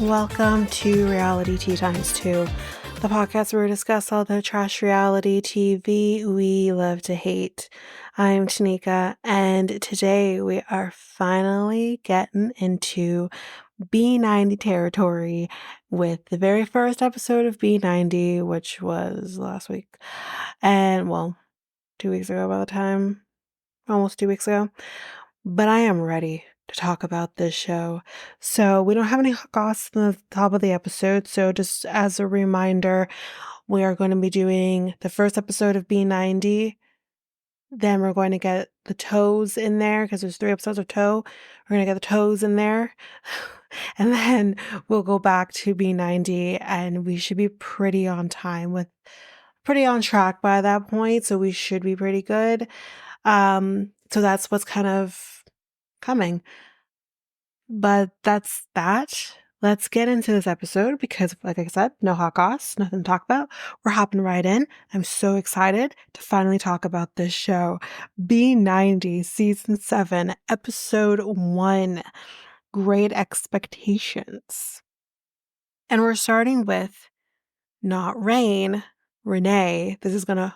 Welcome to Reality Tea Times 2, the podcast where we discuss all the trash reality TV we love to hate. I'm Tanika, and today we are finally getting into B90 territory with the very first episode of B90, which was last week. And, well, 2 weeks ago by the time, almost 2 weeks ago. But I am ready to talk about this show. So we don't have any hot goss in the top of the episode. So just as a reminder, we are going to be doing the first episode of B90. Then we're going to get the toes in there because there's 3 episodes of toe. We're going to get the toes in there. And then we'll go back to B90 and we should be pretty on track by that point. So we should be pretty good. So that's what's kind of coming. But that's that. Let's get into this episode because, like I said, no hot goss, nothing to talk about. We're hopping right in. I'm so excited to finally talk about this show. B90 Season 7, Episode 1, Great Expectations. And we're starting with not Rayne, Renee. This is going to...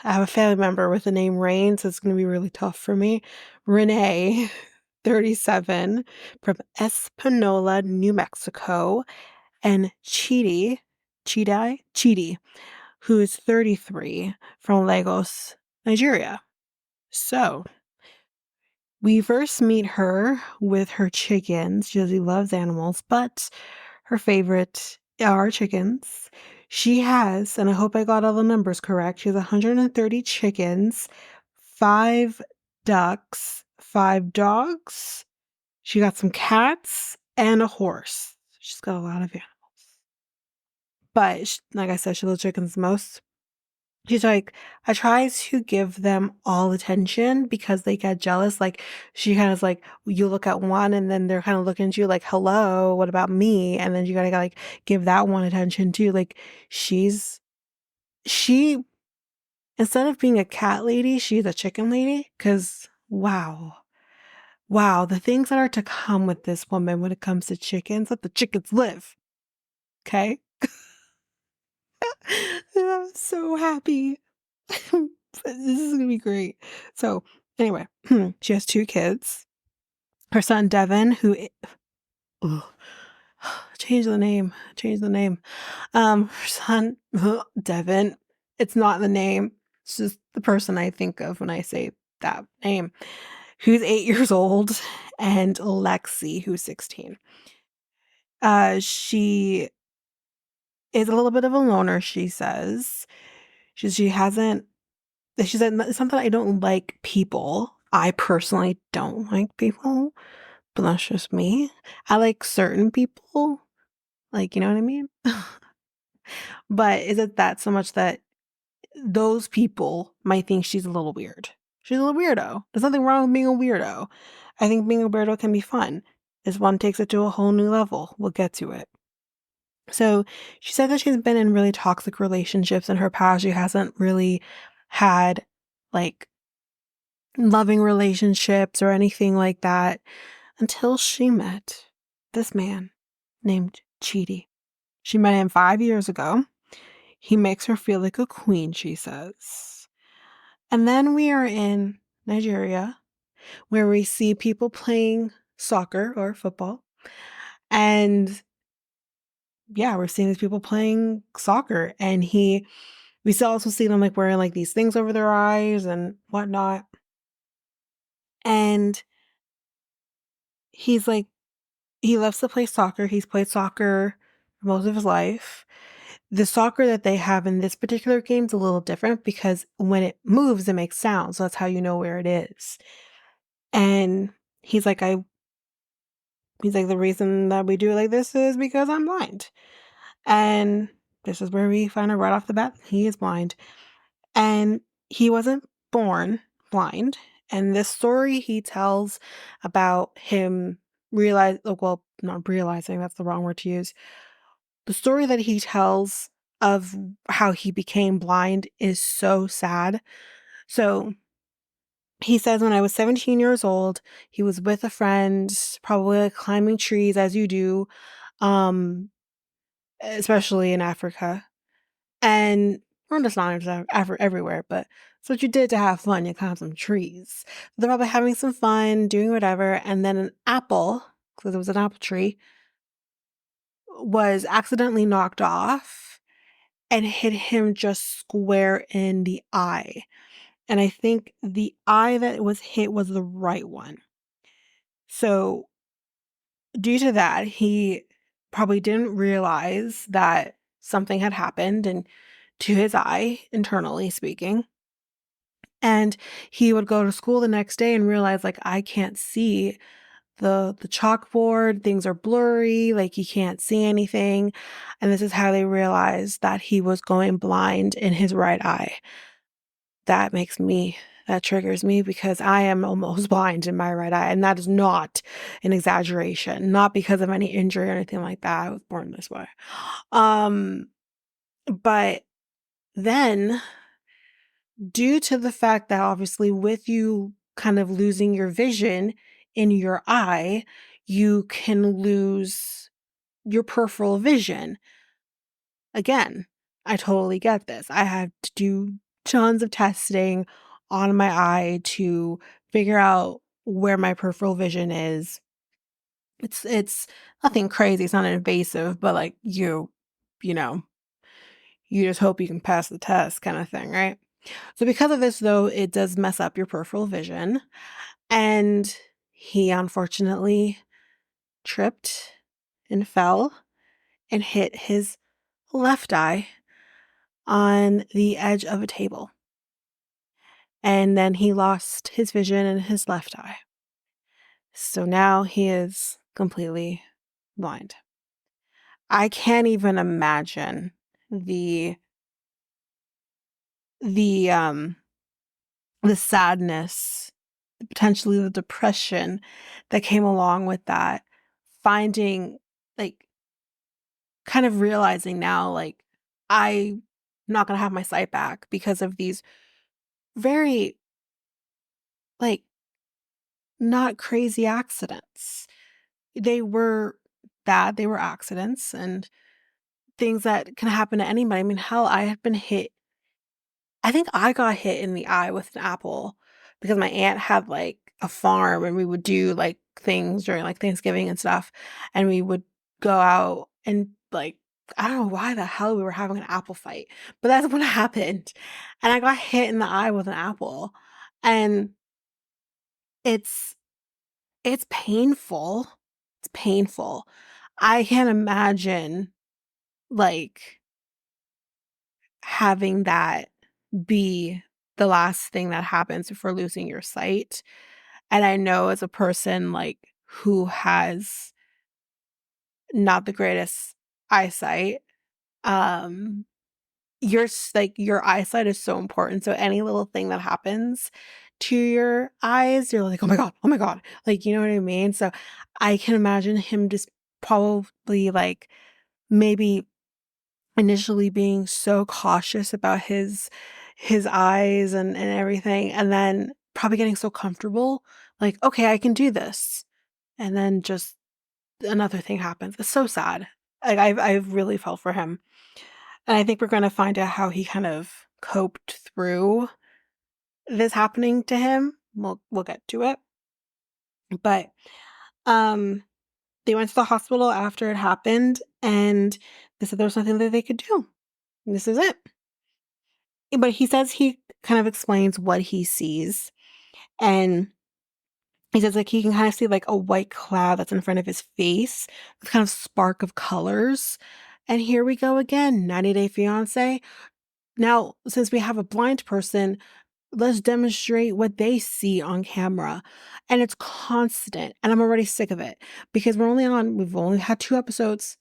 I have a family member with the name Rayne, so it's going to be really tough for me. Renee, 37, from Espanola, New Mexico, and Chidi, who is 33, from Lagos, Nigeria. So, we first meet her with her chickens. She loves animals, but her favorite are chickens. She has, and I hope I got all the numbers correct, she has 130 chickens, 5 ducks, 5 dogs. She got some cats and a horse. She's got a lot of animals. But, like I said, she loves chickens the most. She's like, I try to give them all attention because they get jealous. Like, she kind of like, you look at one and then they're kind of looking at you like, hello, what about me? And then you gotta like give that one attention too. Like, she, instead of being a cat lady, she's a chicken lady. Cause wow, the things that are to come with this woman when it comes to chickens, let the chickens live. Okay? I'm so happy. This is gonna be great. So anyway, she has 2 kids. Her son Devin, who change the name. Her son Devin. It's not the name. It's just the person I think of when I say that name. Who's 8 years old, and Lexi, who's 16. She is a little bit of a loner, she says. She said, it's not that I don't like people. I personally don't like people, but that's just me. I like certain people. Like, you know what I mean? But is it that so much that those people might think she's a little weird? She's a little weirdo. There's nothing wrong with being a weirdo. I think being a weirdo can be fun. This one takes it to a whole new level. We'll get to it. So she said that she's been in really toxic relationships in her past. She hasn't really had like loving relationships or anything like that until she met this man named Chidi. She met him 5 years ago. He makes her feel like a queen, she says. And then we are in Nigeria, where we see people playing soccer or football. And yeah, we're seeing these people playing soccer. And we also see them like wearing like these things over their eyes and whatnot. And he's like, he loves to play soccer. He's played soccer most of his life. The soccer that they have in this particular game is a little different because when it moves, it makes sound. So that's how you know where it is. And he's like, the reason that we do it like this is because I'm blind. And this is where we find out right off the bat, he is blind. And he wasn't born blind. And this story he tells about him not realizing, that's the wrong word to use. The story that he tells of how he became blind is so sad. So He says when I was 17 years old, he was with a friend, probably like climbing trees as you do, um, especially in Africa. And well, that's not everywhere, but it's what you did to have fun. You climb some trees. They're probably having some fun, doing whatever, and then an apple, because it was an apple tree, was accidentally knocked off and hit him just square in the eye. And I think the eye that was hit was the right one. So, due to that, he probably didn't realize that something had happened and to his eye, internally speaking. And he would go to school the next day and realize, like, I can't see the chalkboard, things are blurry, like he can't see anything. And this is how they realized that he was going blind in his right eye. That triggers me because I am almost blind in my right eye. And that is not an exaggeration, not because of any injury or anything like that. I was born this way. Um, but then due to the fact that obviously with you kind of losing your vision in your eye, you can lose your peripheral vision. Again, I totally get this. I had to do tons of testing on my eye to figure out where my peripheral vision is. It's nothing crazy. It's not invasive, but like you know, you just hope you can pass the test kind of thing, right? So because of this though, it does mess up your peripheral vision. And he unfortunately tripped and fell and hit his left eye on the edge of a table. And then he lost his vision in his left eye. So now he is completely blind. I can't even imagine the the um the sadness, potentially the depression that came along with that. Finding like kind of realizing now like I'm not going to have my sight back because of these very like not crazy accidents. They were bad, they were accidents and things that can happen to anybody. I mean, hell, I had been hit. I think I got hit in the eye with an apple because my aunt had like a farm and we would do like things during like Thanksgiving and stuff. And we would go out and like, I don't know why the hell we were having an apple fight, but that's what happened. And I got hit in the eye with an apple. And it's it's painful. It's painful. I can't imagine like having that be the last thing that happens before losing your sight. And I know as a person like who has not the greatest eyesight, um like your eyesight is so important. So any little thing that happens to your eyes, you're like, oh my God, oh my God. Like, you know what I mean? So I can imagine him just probably like maybe initially being so cautious about his eyes and everything, and then probably getting so comfortable, like, "Okay, I can do this." And then just another thing happens. It's so sad. Like, I've really felt for him, and I think we're gonna find out how he kind of coped through this happening to him. We'll get to it. But, um, they went to the hospital after it happened, and they said there was nothing that they could do. This is it. But he says he kind of explains what he sees, and he says, like, he can kind of see, like, a white cloud that's in front of his face, this kind of spark of colors, and here we go again, 90 Day Fiancé. Now, since we have a blind person, let's demonstrate what they see on camera, and it's constant, and I'm already sick of it because we've only had 2 episodes.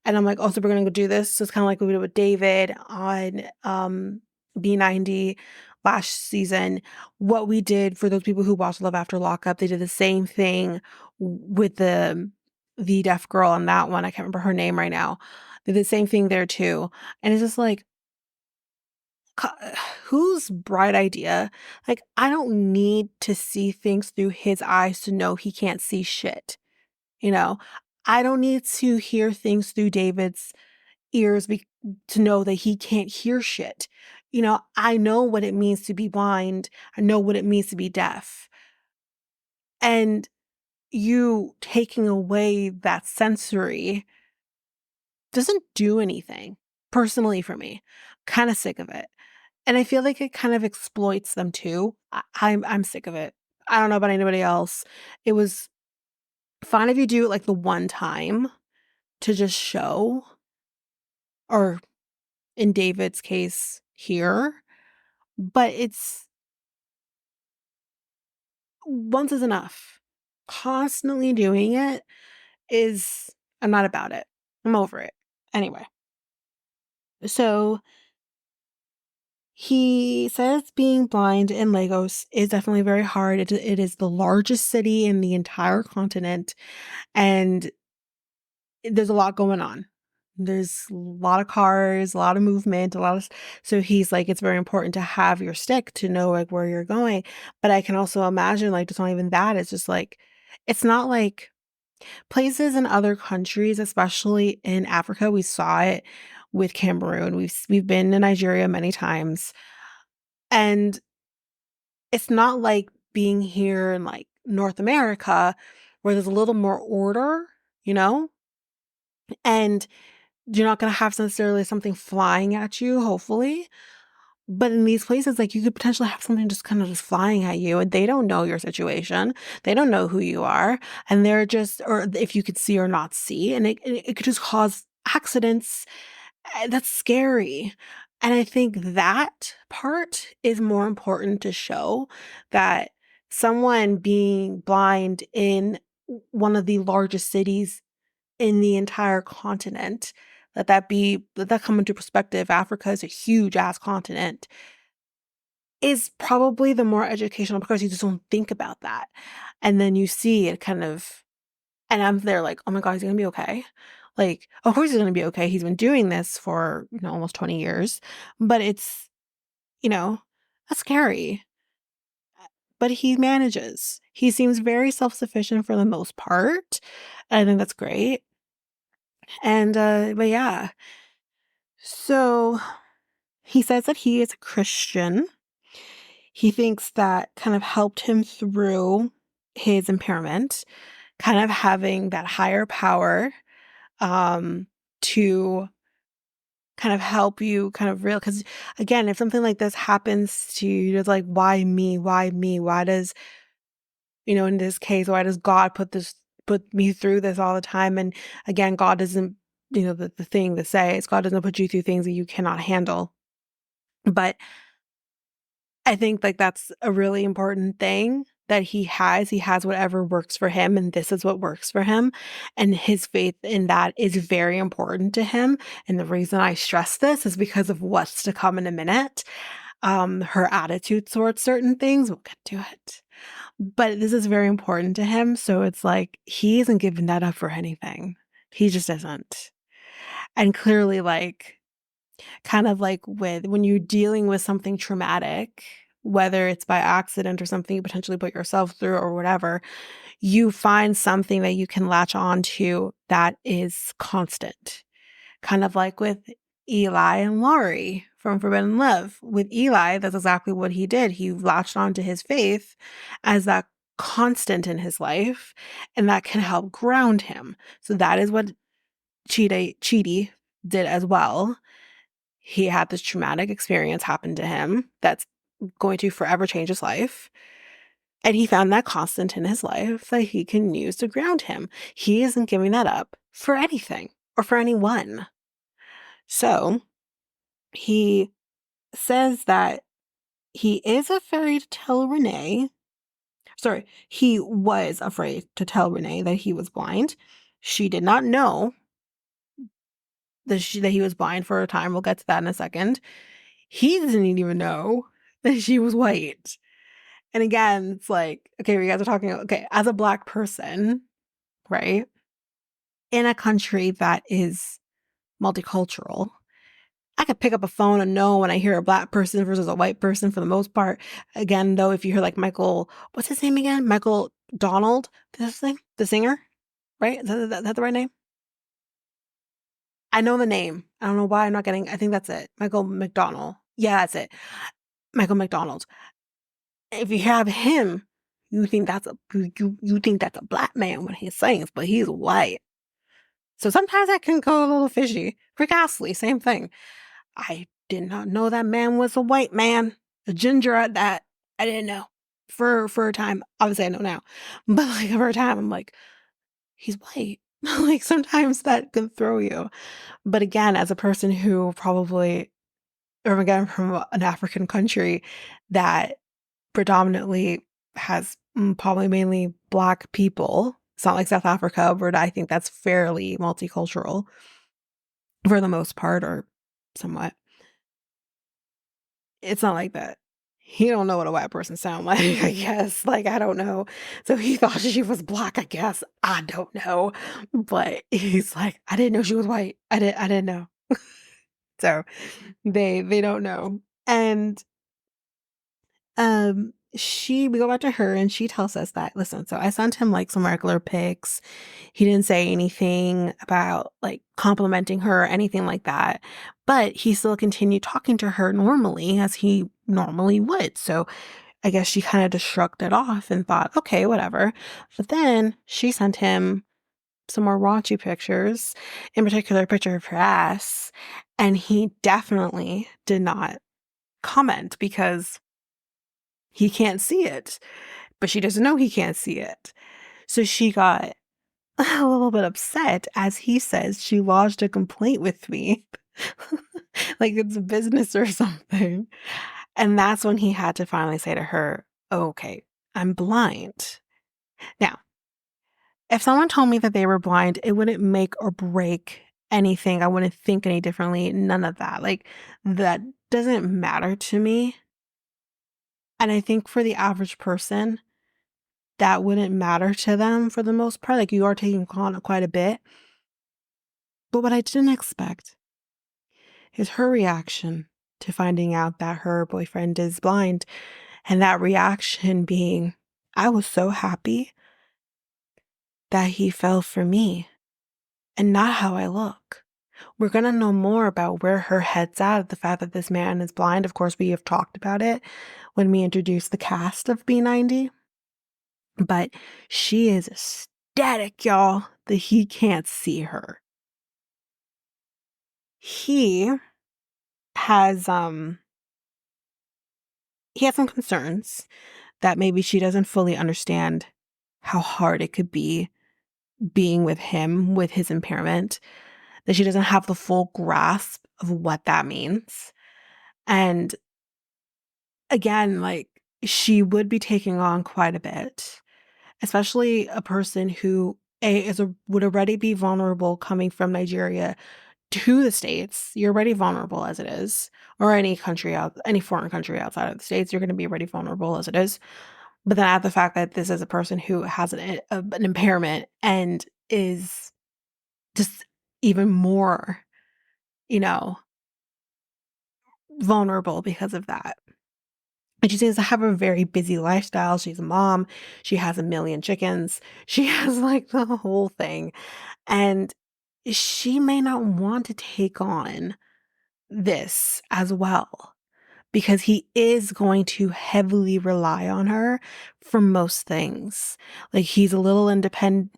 And I'm like, "Oh, so we're gonna go do this?" So it's kinda like what we did with David on, B90 last season. What we did for those people who watched Love After Lockup, they did the same thing with the deaf girl on that one. I can't remember her name right now. They did the same thing there too. And it's just like, co whose bright idea? Like, I don't need to see things through his eyes to know he can't see shit, you know? I don't need to hear things through David's ears to know that he can't hear shit. I know what it means to be blind. I know what it means to be deaf. And you taking away that sensory doesn't do anything personally for me. Kind of sick of it. And I feel like it kind of exploits them too. I'm sick of it. I don't know about anybody else. It was fine if you do it like the one time to just show, or in David's case here, but it's once is enough. Constantly doing it is, I'm not about it. I'm over it. Anyway, so he says being blind in Lagos is definitely very hard. It is the largest city in the entire continent, and there's a lot going on. There's a lot of cars, a lot of movement, so he's like, it's very important to have your stick to know like where you're going. But I can also imagine like it's not even that. It's just like, it's not like places in other countries, especially in Africa. We saw it with Cameroon. We've been to Nigeria many times, and it's not like being here in like North America where there's a little more order, you know? And you're not going to have necessarily something flying at you, hopefully. But in these places, like you could potentially have something just kind of just flying at you, and they don't know your situation. They don't know who you are. And they're just, or if you could see or not see, and it could just cause accidents. That's scary. And I think that part is more important to show that someone being blind in one of the largest cities in the entire continent, let that come into perspective. Africa is a huge ass continent, is probably the more educational, because you just don't think about that. And then you see it kind of, and I'm there like, oh my God, he's gonna be okay. Like, of course he's gonna be okay. He's been doing this for, almost 20 years. But it's, that's scary. But he manages. He seems very self-sufficient for the most part. And I think that's great. And but yeah. So he says that he is a Christian. He thinks that kind of helped him through his impairment, kind of having that higher power to kind of help you kind of real, because again, if something like this happens to you, it's like, why me? Why me? Why does, in this case, why does God put me through this all the time? And again, God doesn't, the thing to say is God doesn't put you through things that you cannot handle. But I think like that's a really important thing that he has. He has whatever works for him, and this is what works for him. And his faith in that is very important to him. And the reason I stress this is because of what's to come in a minute. Her attitude towards certain things, we'll get to it. But this is very important to him. So it's like he isn't giving that up for anything. He just isn't. And clearly, like, kind of like when you're dealing with something traumatic, whether it's by accident or something you potentially put yourself through or whatever, you find something that you can latch on to that is constant. Kind of like with Eli and Laurie from Forbidden Love. With Eli, that's exactly what he did. He latched onto his faith as that constant in his life, and that can help ground him. So that is what Chidi did as well. He had this traumatic experience happen to him that's going to forever change his life. And he found that constant in his life that he can use to ground him. He isn't giving that up for anything or for anyone. So he says that he is afraid to tell Renee. Sorry, he was afraid to tell Renee that he was blind. She did not know that he was blind for a time. We'll get to that in a second. He didn't even know that she was white. And again, it's like, okay, we guys are talking, okay, as a Black person, right, in a country that is multicultural, I could pick up a phone and know when I hear a black person versus a white person for the most part. Again, though, if you hear like Michael, what's his name again? Michael Donald, this thing, the singer, right? Is that the right name? I know the name. I don't know why I'm not getting. I think that's it. Michael McDonald. Yeah, that's it. Michael McDonald. If you have him, you think that's a black man when he sings, but he's white. So sometimes that can go a little fishy. Rick Astley, same thing. I did not know that man was a white man, a ginger at that. I didn't know for a time. Obviously, I know now, but like for a time, I'm like, he's white. Like sometimes that can throw you. But again, as a person who probably, or again from an African country that predominantly has probably mainly black people. It's not like South Africa, where I think that's fairly multicultural for the most part, or somewhat. It's not like that. He don't know what a white person sound like, I guess. Like, I don't know. So he thought she was black, I guess. I don't know. But he's like, I didn't know she was white. I didn't know. So they don't know. And we go back to her and she tells us that, listen, so I sent him like some regular pics. He didn't say anything about like complimenting her or anything like that, but he still continued talking to her normally as he normally would. So I guess she kind of just shrugged it off and thought, okay, whatever. But then she sent him some more raunchy pictures, in particular a picture of her ass, and he definitely did not comment because he can't see it, but she doesn't know he can't see it. So she got a little bit upset. As he says, she lodged a complaint with me. Like it's a business or something. And that's when he had to finally say to her, okay, I'm blind. Now, if someone told me that they were blind, it wouldn't make or break anything. I wouldn't think any differently. None of that. Like, that doesn't matter to me. And I think for the average person, that wouldn't matter to them for the most part. Like, you are taking on quite a bit. But what I didn't expect is her reaction to finding out that her boyfriend is blind, and that reaction being, I was so happy that he fell for me and not how I look. We're going to know more about where her head's at, the fact that this man is blind. Of course, we have talked about it when we introduced the cast of B90. But she is ecstatic, y'all, that he can't see her. He has he has some concerns that maybe she doesn't fully understand how hard it could be being with him with his impairment, that she doesn't have the full grasp of what that means. And again, like, she would be taking on quite a bit, especially a person who would already be vulnerable coming from Nigeria to the States. You're already vulnerable as it is, or any foreign country outside of the States, you're going to be already vulnerable as it is. But then add the fact that this is a person who has an impairment and is just even more, you know, vulnerable because of that. And she seems to have a very busy lifestyle. She's a mom. She has a million chickens. She has like the whole thing. And she may not want to take on this as well, because he is going to heavily rely on her for most things. Like, he's a little independent.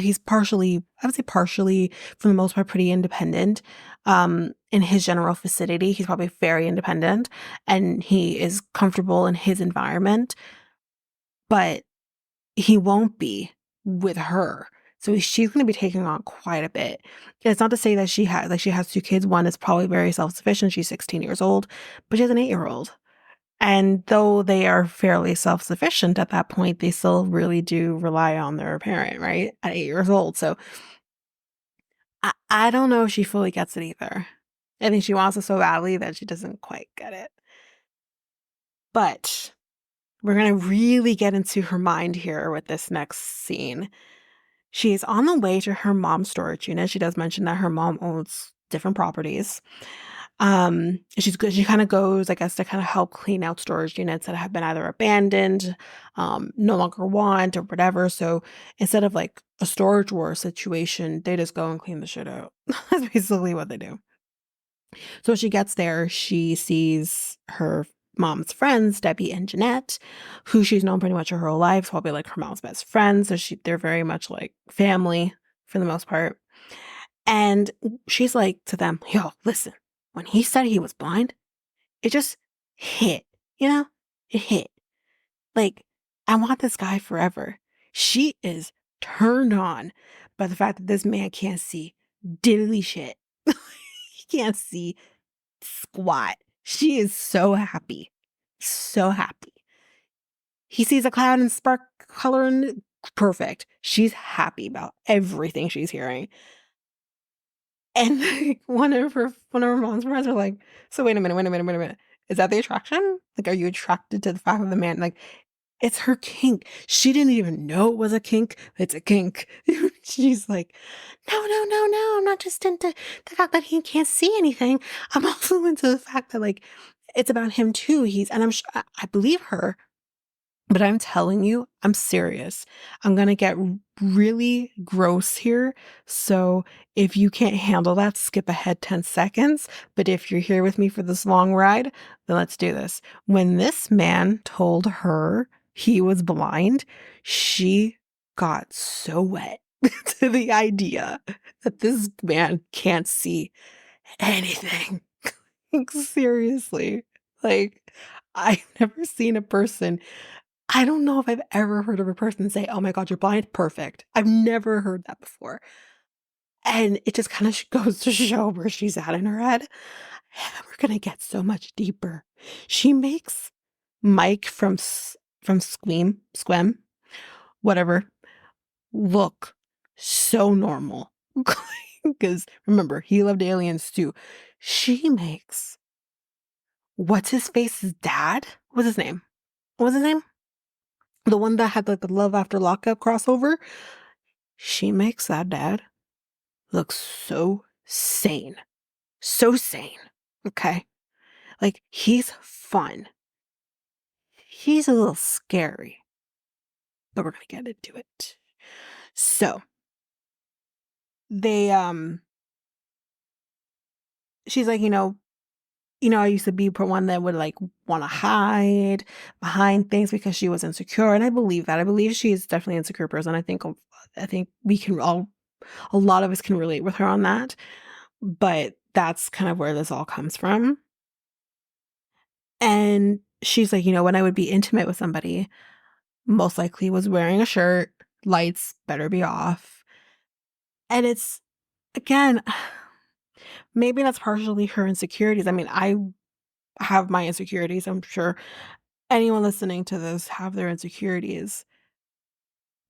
He's partially, I would say partially, for the most part, pretty independent. In his general vicinity, he's probably very independent and he is comfortable in his environment, but he won't be with her. So she's going to be taking on quite a bit. It's not to say that she has two kids. One is probably very self-sufficient. She's 16 years old, but she has an 8-year-old. And though they are fairly self-sufficient at that point, they still really do rely on their parent, right? At 8 years old. So I don't know if she fully gets it either. I think she wants it so badly that she doesn't quite get it. But we're going to really get into her mind here with this next scene. She is on the way to her mom's storage unit. She does mention that her mom owns different properties. She's good. She kind of goes, I guess, to kind of help clean out storage units that have been either abandoned, no longer want or whatever. So instead of like a storage war situation, they just go and clean the shit out. That's basically what they do. So when she gets there, she sees her mom's friends, Debbie and Jeanette, who she's known pretty much her whole life, probably like her mom's best friends. So they're very much like family for the most part. And she's like to them, yo, listen, when he said he was blind, it just hit, you know? It hit. Like, I want this guy forever. She is turned on by the fact that this man can't see diddly shit. He can't see squat. She is so happy. So happy. He sees a cloud and spark color and perfect. She's happy about everything she's hearing. And like one of her mom's friends are like, so wait a minute. Is that the attraction? Like, are you attracted to the fact that the man like it's her kink. She didn't even know it was a kink. It's a kink. She's like, no. I'm not just into the fact that he can't see anything. I'm also into the fact that like it's about him too. And I'm sure I believe her. But I'm telling you, I'm serious. I'm going to get really gross here. So if you can't handle that, skip ahead 10 seconds. But if you're here with me for this long ride, then let's do this. When this man told her he was blind, she got so wet to the idea that this man can't see anything. Like, seriously. Like, I've never seen a person. I don't know if I've ever heard of a person say, "Oh my god, you're blind." Perfect. I've never heard that before. And it just kind of goes to show where she's at in her head. We're gonna get so much deeper. She makes Mike from Squem, whatever, look so normal. Because remember, he loved aliens too. She makes what's his face's dad? What's his name? What's his name? The one that had like the Love After Lockup crossover, she makes that dad look so sane. So sane. Okay. Like he's fun. He's a little scary. But we're gonna get into it. So they she's like, I used to be one that would like want to hide behind things because she was insecure. And I believe that. I believe she is definitely an insecure person. I think we can all a lot of us can relate with her on that. But that's kind of where this all comes from. And she's like, when I would be intimate with somebody, most likely was wearing a shirt, lights better be off. And it's, again, maybe that's partially her insecurities. I mean, I have my insecurities. I'm sure anyone listening to this have their insecurities.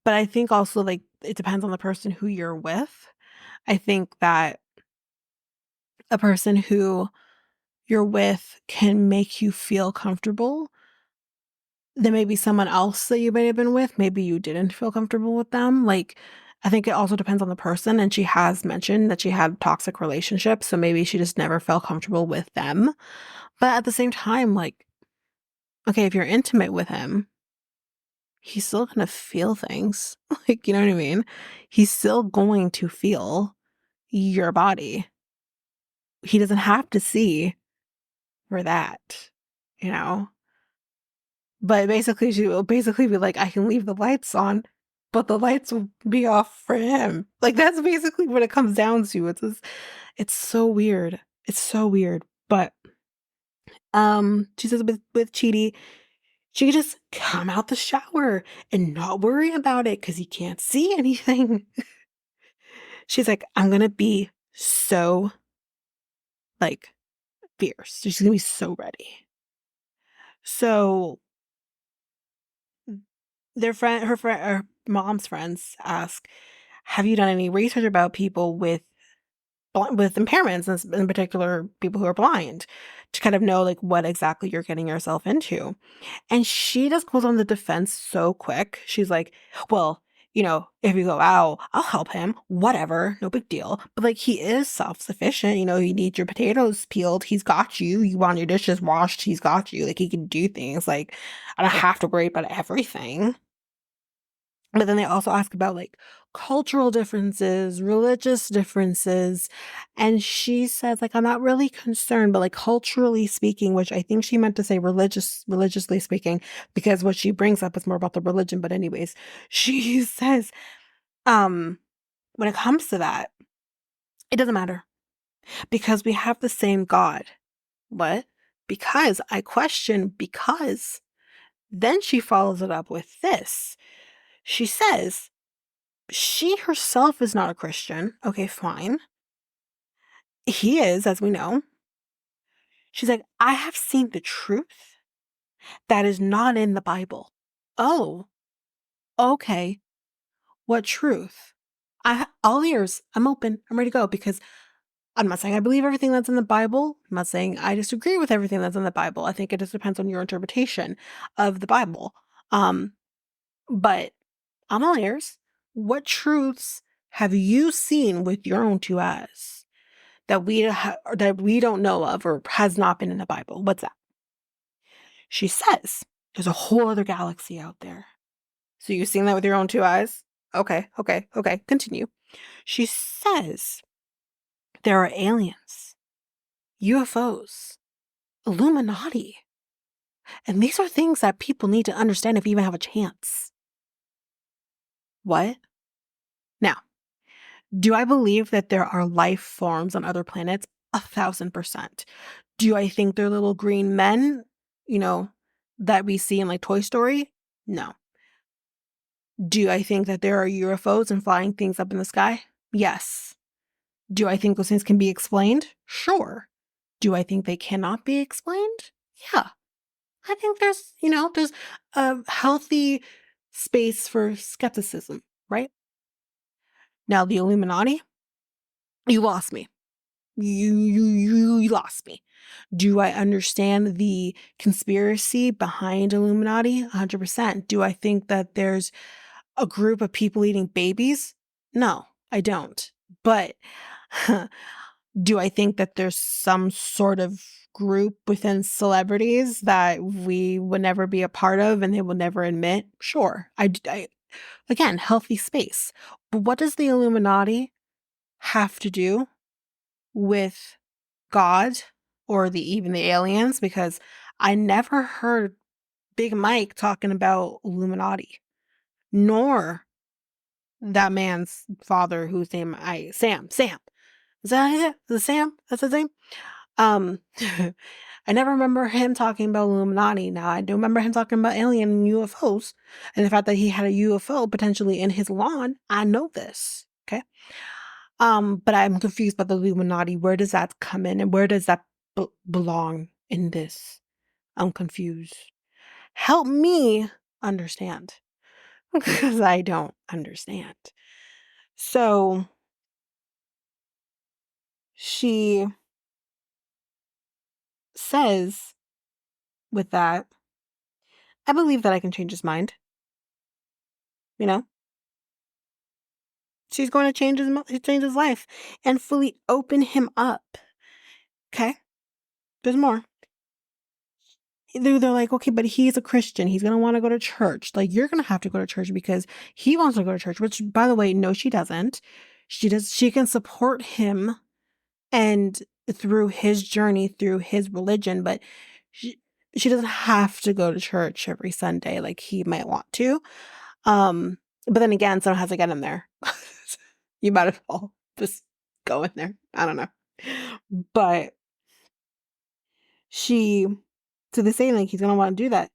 But I think also, like, it depends on the person who you're with. I think that a person who you're with can make you feel comfortable. There may be someone else that you may have been with, maybe you didn't feel comfortable with them. Like, I think it also depends on the person, and she has mentioned that she had toxic relationships, so maybe she just never felt comfortable with them. But at the same time, like, okay, if you're intimate with him, he's still gonna feel things. Like, you know what I mean? He's still going to feel your body. He doesn't have to see for that, you know? But basically, she will basically be like, I can leave the lights on, but the lights will be off for him. Like, that's basically what it comes down to. It's so weird. It's so weird. But she says with Chidi, she could just come out the shower and not worry about it because he can't see anything. She's like, I'm gonna be so like fierce. She's gonna be so ready. So her mom's friends ask, have you done any research about people with impairments, and in particular people who are blind, to kind of know like what exactly you're getting yourself into? And she just goes on the defense so quick. She's like, well, if you go out, I'll help him, whatever, no big deal. But like, he is self-sufficient. You need your potatoes peeled, he's got you. You want your dishes washed, he's got you. Like, he can do things. Like, I don't have to worry about everything. But then they also ask about like cultural differences, religious differences. And she says, like, I'm not really concerned, but like culturally speaking, which I think she meant to say religiously speaking, because what she brings up is more about the religion. But anyways, she says, um, when it comes to that, it doesn't matter because we have the same God. What? Because I question, because then she follows it up with this. She says, she herself is not a Christian. Okay, fine. He is, as we know. She's like, I have seen the truth that is not in the Bible. Oh, okay. What truth? All ears. I'm open. I'm ready to go because I'm not saying I believe everything that's in the Bible. I'm not saying I disagree with everything that's in the Bible. I think it just depends on your interpretation of the Bible. Um, but I'm all ears. What truths have you seen with your own two eyes that we don't know of or has not been in the Bible? What's that? She says there's a whole other galaxy out there. So you've seen that with your own two eyes? Okay, okay, okay. Continue. She says there are aliens, UFOs, Illuminati. And these are things that people need to understand if you even have a chance. What? Now, do I believe that there are life forms on other planets? 1,000%. Do I think they're little green men, you know, that we see in like Toy Story? No. Do I think that there are UFOs and flying things up in the sky? Yes. Do I think those things can be explained? Sure. Do I think they cannot be explained? Yeah. I think there's a healthy space for skepticism, right? Now, the Illuminati, you lost me. You lost me. Do I understand the conspiracy behind Illuminati? 100%. Do I think that there's a group of people eating babies? No, I don't. But do I think that there's some sort of group within celebrities that we would never be a part of and they will never admit? Sure. Again, healthy space. But what does the Illuminati have to do with God or even the aliens? Because I never heard Big Mike talking about Illuminati, nor that man's father whose name Sam. Sam. Is that it? Is it Sam? That's his name? Um, I never remember him talking about Illuminati. Now, I do remember him talking about alien and UFOs, and the fact that he had a UFO potentially in his lawn. I know this, okay? But I'm confused about the Illuminati. Where does that come in, and where does that belong in this? I'm confused. Help me understand, because I don't understand. So she says with that, I believe that I can change his mind. You know, she's going to change his life and fully open him up. Okay, there's more. They're like, okay, but he's a Christian. He's gonna want to go to church. Like, you're gonna have to go to church because he wants to go to church. Which, by the way, no, she doesn't. She does. She can support him and through his journey, through his religion, but she doesn't have to go to church every Sunday like he might want to. But then again, someone has to get him there. You might as well just go in there. I don't know. But so they say like he's gonna want to do that.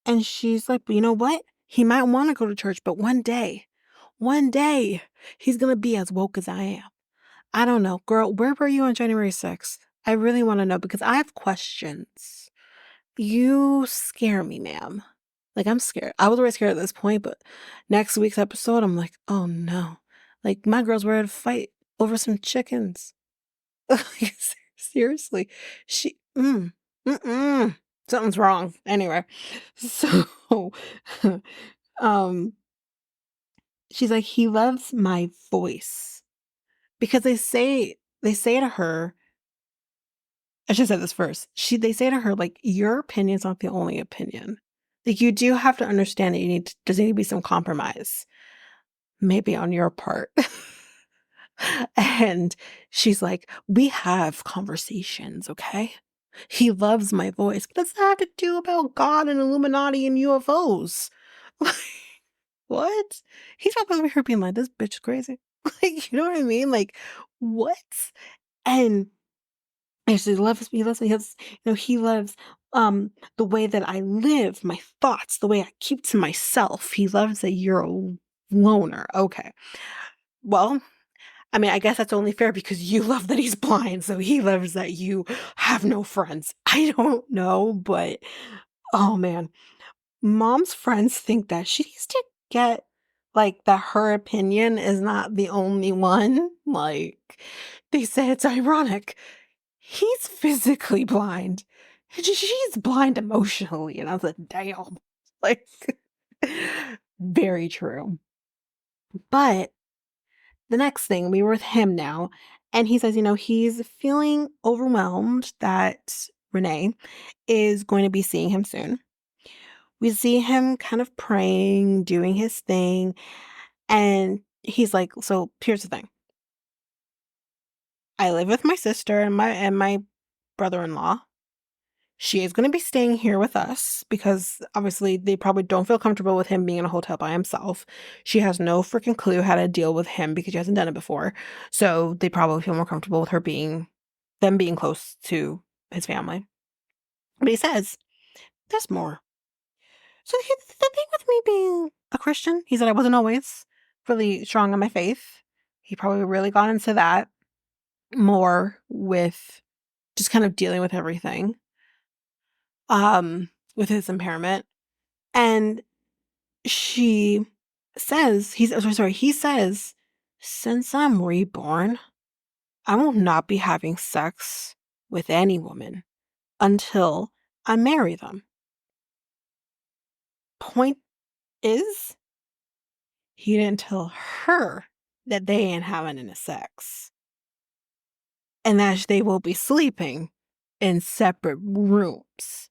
And she's like, but you know what? He might want to go to church, but one day, he's gonna be as woke as I am. I don't know. Girl, where were you on January 6th? I really want to know because I have questions. You scare me, ma'am. Like, I'm scared. I was already scared at this point, but next week's episode, I'm like, oh no. Like, my girl's ready to fight over some chickens. Like, seriously. Something's wrong. Anyway, so, um, she's like, he loves my voice. Because they say to her, I should have said this first. They say to her, like, your opinion's not the only opinion. Like, you do have to understand that there's need to be some compromise, maybe on your part. And she's like, we have conversations, okay? He loves my voice. What does that have to do about God and Illuminati and UFOs? Like, what? He's probably over here being like, this bitch is crazy. Like, you know what I mean? Like, what? And he loves me, he loves, the way that I live, my thoughts, the way I keep to myself. He loves that you're a loner. Okay. Well, I mean, I guess that's only fair because you love that he's blind, so he loves that you have no friends. I don't know, but oh man. Mom's friends think that she needs to get, like, that her opinion is not the only one. Like, they say it's ironic. He's physically blind. She's blind emotionally. And I was like, damn. Like, very true. But the next thing, we were with him now, and he says, he's feeling overwhelmed that Renee is going to be seeing him soon. We see him kind of praying, doing his thing, and he's like, so here's the thing. I live with my sister and my brother-in-law. She is going to be staying here with us because obviously they probably don't feel comfortable with him being in a hotel by himself. She has no freaking clue how to deal with him because she hasn't done it before. So they probably feel more comfortable with them being close to his family. But he says, there's more. So the thing with me being a Christian, he said I wasn't always really strong in my faith. He probably really got into that more with just kind of dealing with everything, with his impairment. And she he says, since I'm reborn, I will not be having sex with any woman until I marry them. Point is, he didn't tell her that they ain't having any sex and that they will be sleeping in separate rooms.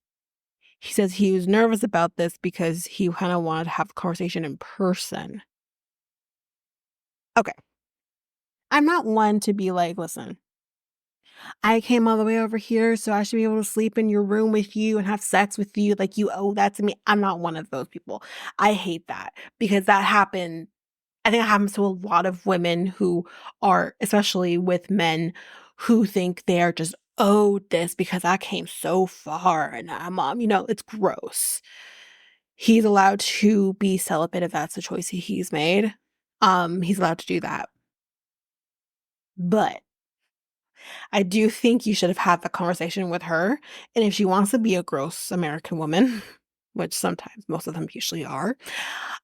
He says he was nervous about this because he kind of wanted to have a conversation in person. Okay. I'm not one to be like, listen, I came all the way over here, so I should be able to sleep in your room with you and have sex with you like you owe that to me. I'm not one of those people. I hate that because that happened. I think it happens to a lot of women who are, especially with men, who think they are just owed this because I came so far and it's gross. He's allowed to be celibate if that's the choice he's made. He's allowed to do that. But I do think you should have had the conversation with her. And if she wants to be a gross American woman, which sometimes most of them usually are,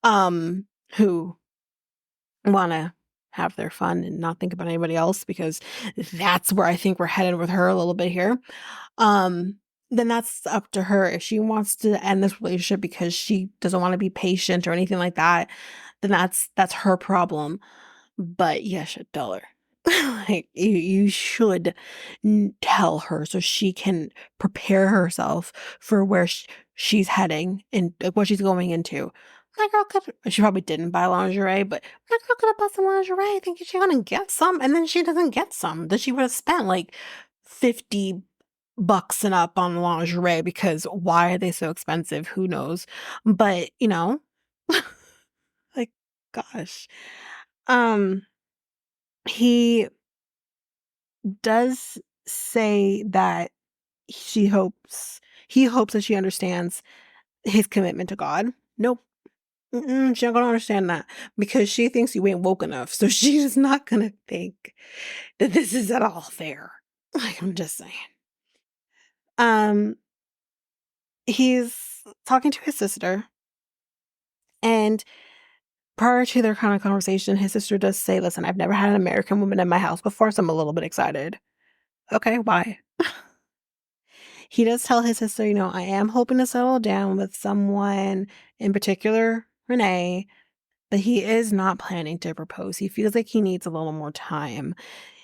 who want to have their fun and not think about anybody else, because that's where I think we're headed with her a little bit here. Um, then that's up to her. If she wants to end this relationship because she doesn't want to be patient or anything like that, then that's her problem. But you should tell her. Like, you should tell her so she can prepare herself for where she's heading and what she's going into. My girl she probably didn't buy lingerie, but my girl could have bought some lingerie thinking she's gonna get some, and then she doesn't get some. Then she would have spent like $50 and up on lingerie because why are they so expensive? Who knows? But like, gosh. Um, he does say that he hopes that she understands his commitment to God. Nope. She's not gonna understand that because she thinks you ain't woke enough. So she's not gonna think that this is at all fair. Like, I'm just saying. Um, he's talking to his sister, and prior to their kind of conversation, his sister does say, listen, I've never had an American woman in my house before, so I'm a little bit excited. Okay, why? He does tell his sister, I am hoping to settle down with someone, in particular, Renee, but he is not planning to propose. He feels like he needs a little more time.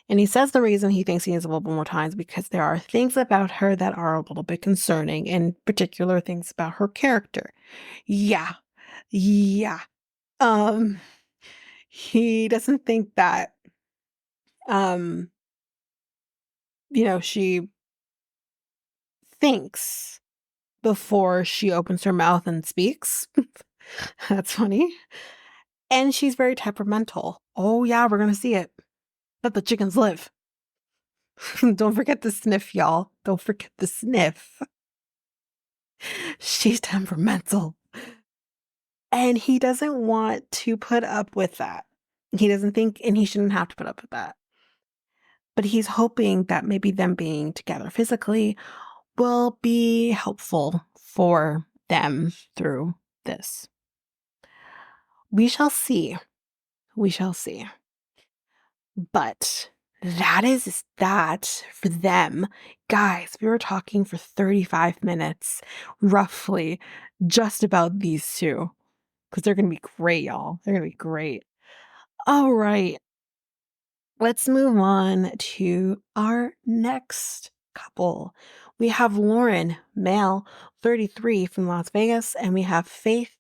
And he says the reason he thinks he needs a little bit more time is because there are things about her that are a little bit concerning, in particular things about her character. Yeah. Yeah. Um, he doesn't think that, um, she thinks before she opens her mouth and speaks. That's funny. And she's very temperamental. Oh, yeah, we're going to see it. Let the chickens live. Don't forget the sniff, y'all. Don't forget the sniff. She's temperamental. And he doesn't want to put up with that. He doesn't think, and he shouldn't have to put up with that. But he's hoping that maybe them being together physically will be helpful for them through this. We shall see. We shall see. But that is that for them. Guys, we were talking for 35 minutes, roughly, just about these two. Because they're going to be great, y'all. They're going to be great. All right. Let's move on to our next couple. We have Loren, male, 33 from Las Vegas, and we have Faith,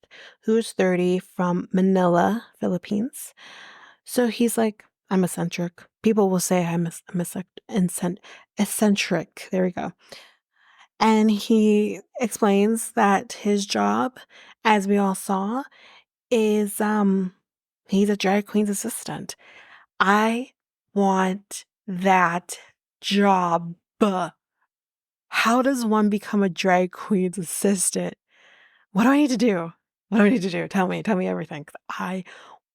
who's 30 from Manila, Philippines. So he's like, I'm eccentric. People will say I'm eccentric. There we go. And he explains that his job, as we all saw, is he's a drag queen's assistant. I want that job. How does one become a drag queen's assistant? What do I need to do? What do I need to do? Tell me everything. I'm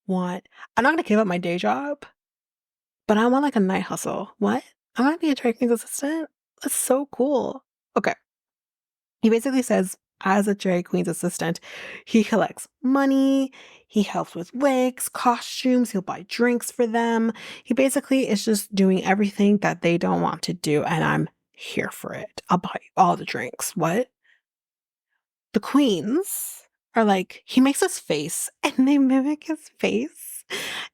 not going to give up my day job, but I want like a night hustle. What? I want to be a drag queen's assistant? That's so cool. Okay. He basically says, as a drag queen's assistant, he collects money, he helps with wigs, costumes, he'll buy drinks for them. He basically is just doing everything that they don't want to do, and I'm here for it. I'll buy all the drinks. What? The queens are like, he makes this face, and they mimic his face.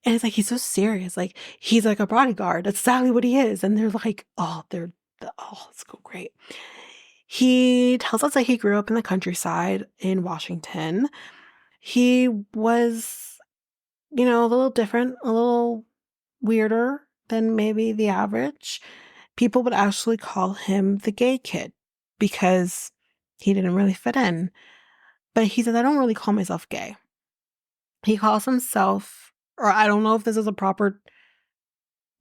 And it's like, he's so serious. Like, he's like a bodyguard. That's exactly what he is. And they're like, it's so great. He tells us that he grew up in the countryside in Washington. He was, a little different, a little weirder than maybe the average. People would actually call him the gay kid because he didn't really fit in. But he says, I don't really call myself gay. He calls himself, or I don't know if this is a proper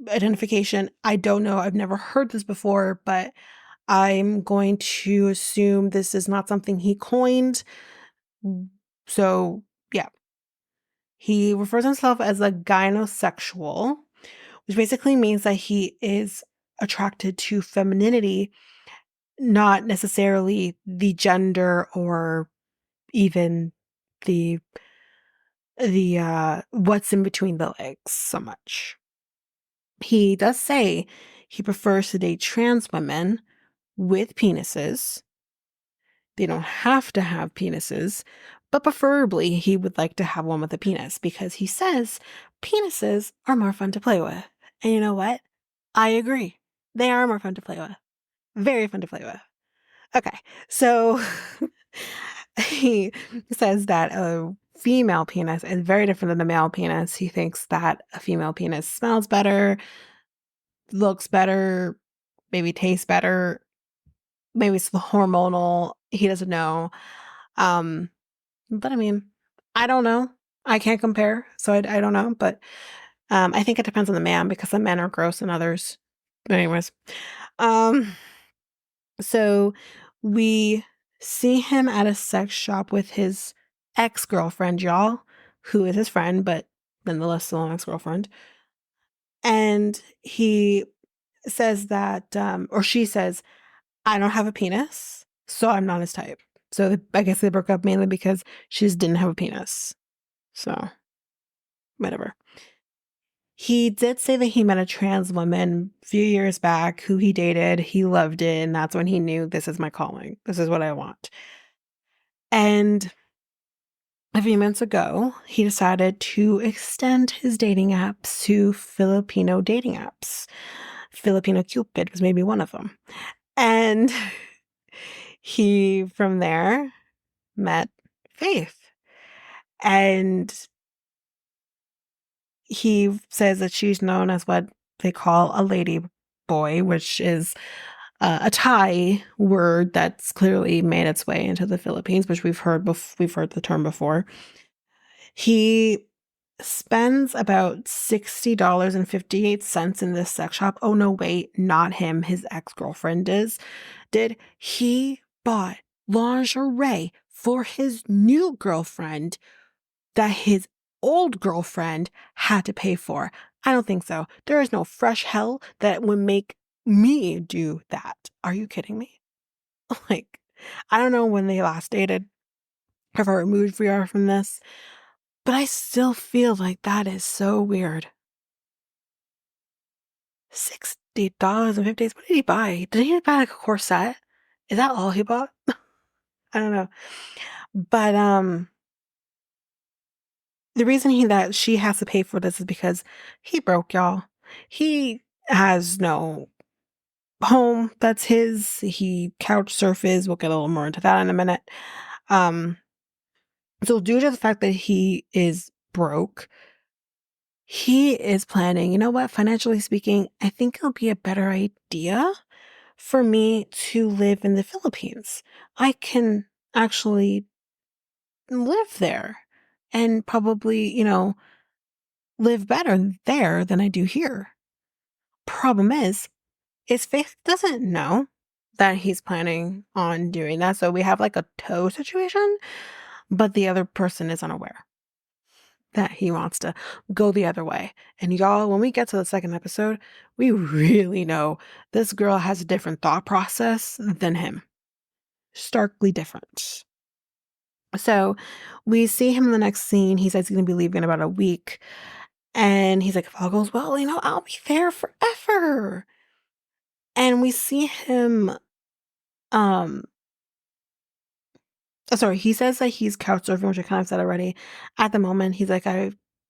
identification. I don't know. I've never heard this before, but I'm going to assume this is not something he coined. So, yeah. He refers himself as a gynosexual, which basically means that he is attracted to femininity, not necessarily the gender or even the what's in between the legs so much. He does say he prefers to date trans women with penises. They don't have to have penises, but preferably he would like to have one with a penis because he says penises are more fun to play with. And you know what? I agree. They are more fun to play with. Very fun to play with. Okay, so he says that a female penis is very different than a male penis. He thinks that a female penis smells better, looks better, maybe tastes better. Maybe it's the hormonal. He doesn't know. But I mean, I don't know. I can't compare, so I don't know. But I think it depends on the man because some men are gross and others. But anyways, so we see him at a sex shop with his ex-girlfriend, y'all, who is his friend, but nonetheless still an ex-girlfriend. And he says that, or she says, I don't have a penis, so I'm not his type. So I guess they broke up mainly because she just didn't have a penis. So, whatever. He did say that he met a trans woman a few years back who he dated. He loved it, and that's when he knew this is my calling. This is what I want. And a few months ago, he decided to extend his dating apps to Filipino dating apps. Filipino Cupid was maybe one of them. And he, from there, met Faith. And he says that she's known as what they call a lady boy, which is a Thai word that's clearly made its way into the Philippines, which we've heard the term before. He spends about $60.58 in this sex shop. Oh no, wait, not him. His ex-girlfriend did. He bought lingerie for his new girlfriend that his old girlfriend had to pay for. I don't think so. There is no fresh hell that would make me do that. Are you kidding me? Like, I don't know when they last dated, how far removed we are from this, but I still feel like that is so weird. $60.50. What did he buy? Did he buy like a corset? Is that all he bought? I don't know. But the reason that she has to pay for this is because he broke, y'all. He has no home that's his. He couch surfes. We'll get a little more into that in a minute. So due to the fact that he is broke, he is planning, you know what, financially speaking, I think it'll be a better idea for me to live in the Philippines. I can actually live there and probably, live better there than I do here. Problem is Faith doesn't know that he's planning on doing that. So we have like a tow situation, but the other person is unaware that he wants to go the other way. And y'all, when we get to the second episode, we really know this girl has a different thought process than him. Starkly different. So we see him in the next scene. He says he's going to be leaving in about a week. And he's like, if all goes well, I'll be there forever. And we see him, he says that he's couch surfing, which I kind of said already. At the moment, he's like,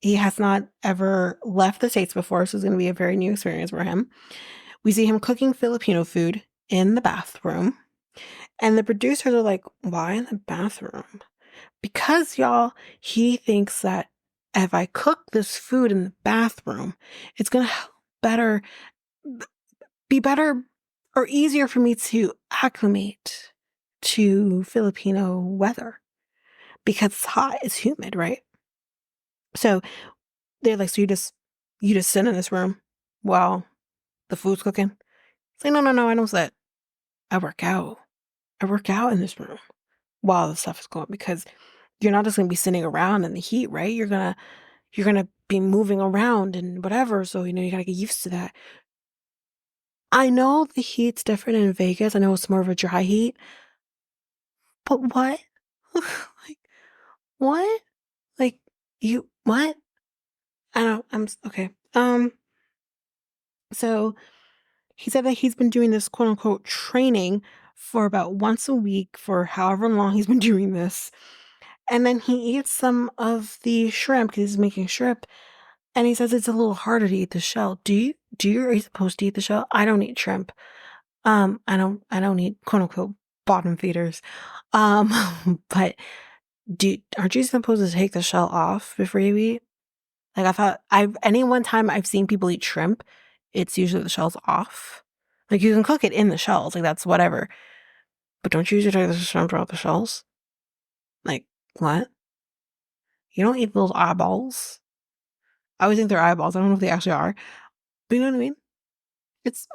he has not ever left the States before, so it's going to be a very new experience for him. We see him cooking Filipino food in the bathroom. And the producers are like, why in the bathroom? Because, y'all, he thinks that if I cook this food in the bathroom, it's going to be better or easier for me to acclimate to Filipino weather because it's hot, it's humid, right? So they're like, so you just sit in this room while the food's cooking? It's like, no, I don't sit. I work out. I work out in this room while the stuff is going because you're not just gonna be sitting around in the heat, right? You're gonna be moving around and whatever. So you gotta get used to that. I know the heat's different in Vegas. I know it's more of a dry heat, but what? Like what? Like you what? I don't. Okay. So he said that he's been doing this quote unquote training for about once a week for however long he's been doing this. And then he eats some of the shrimp because he's making shrimp. And he says it's a little harder to eat the shell. Are you supposed to eat the shell? I don't eat shrimp. I don't eat quote unquote bottom feeders. But aren't you supposed to take the shell off before you eat? Like I thought any one time I've seen people eat shrimp, it's usually the shell's off. Like you can cook it in the shells, like that's whatever. But don't you usually take the shrimp out the shells? Like, what? You don't eat those eyeballs? I always think they're eyeballs. I don't know if they actually are. But you know what I mean? It's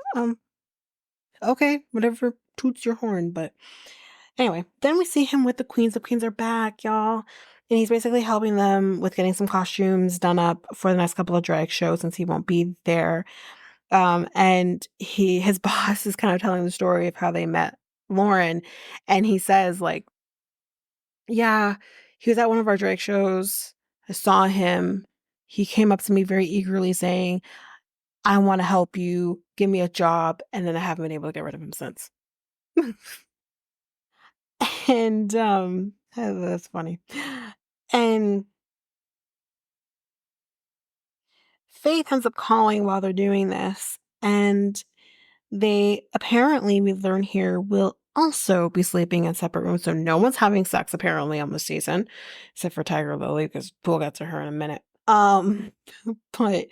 okay, whatever toots your horn, but anyway, then we see him with the queens. The queens are back, y'all. And he's basically helping them with getting some costumes done up for the next couple of drag shows since he won't be there. And his boss is kind of telling the story of how they met Loren. And he says, like, yeah, he was at one of our drag shows. I saw him. He came up to me very eagerly saying, I want to help you. Give me a job. And then I haven't been able to get rid of him since. And that's funny. And Faith ends up calling while they're doing this, and they apparently, we learn here, will also be sleeping in separate rooms. So no one's having sex apparently on this season, except for Tigerlily, because we'll get to her in a minute. But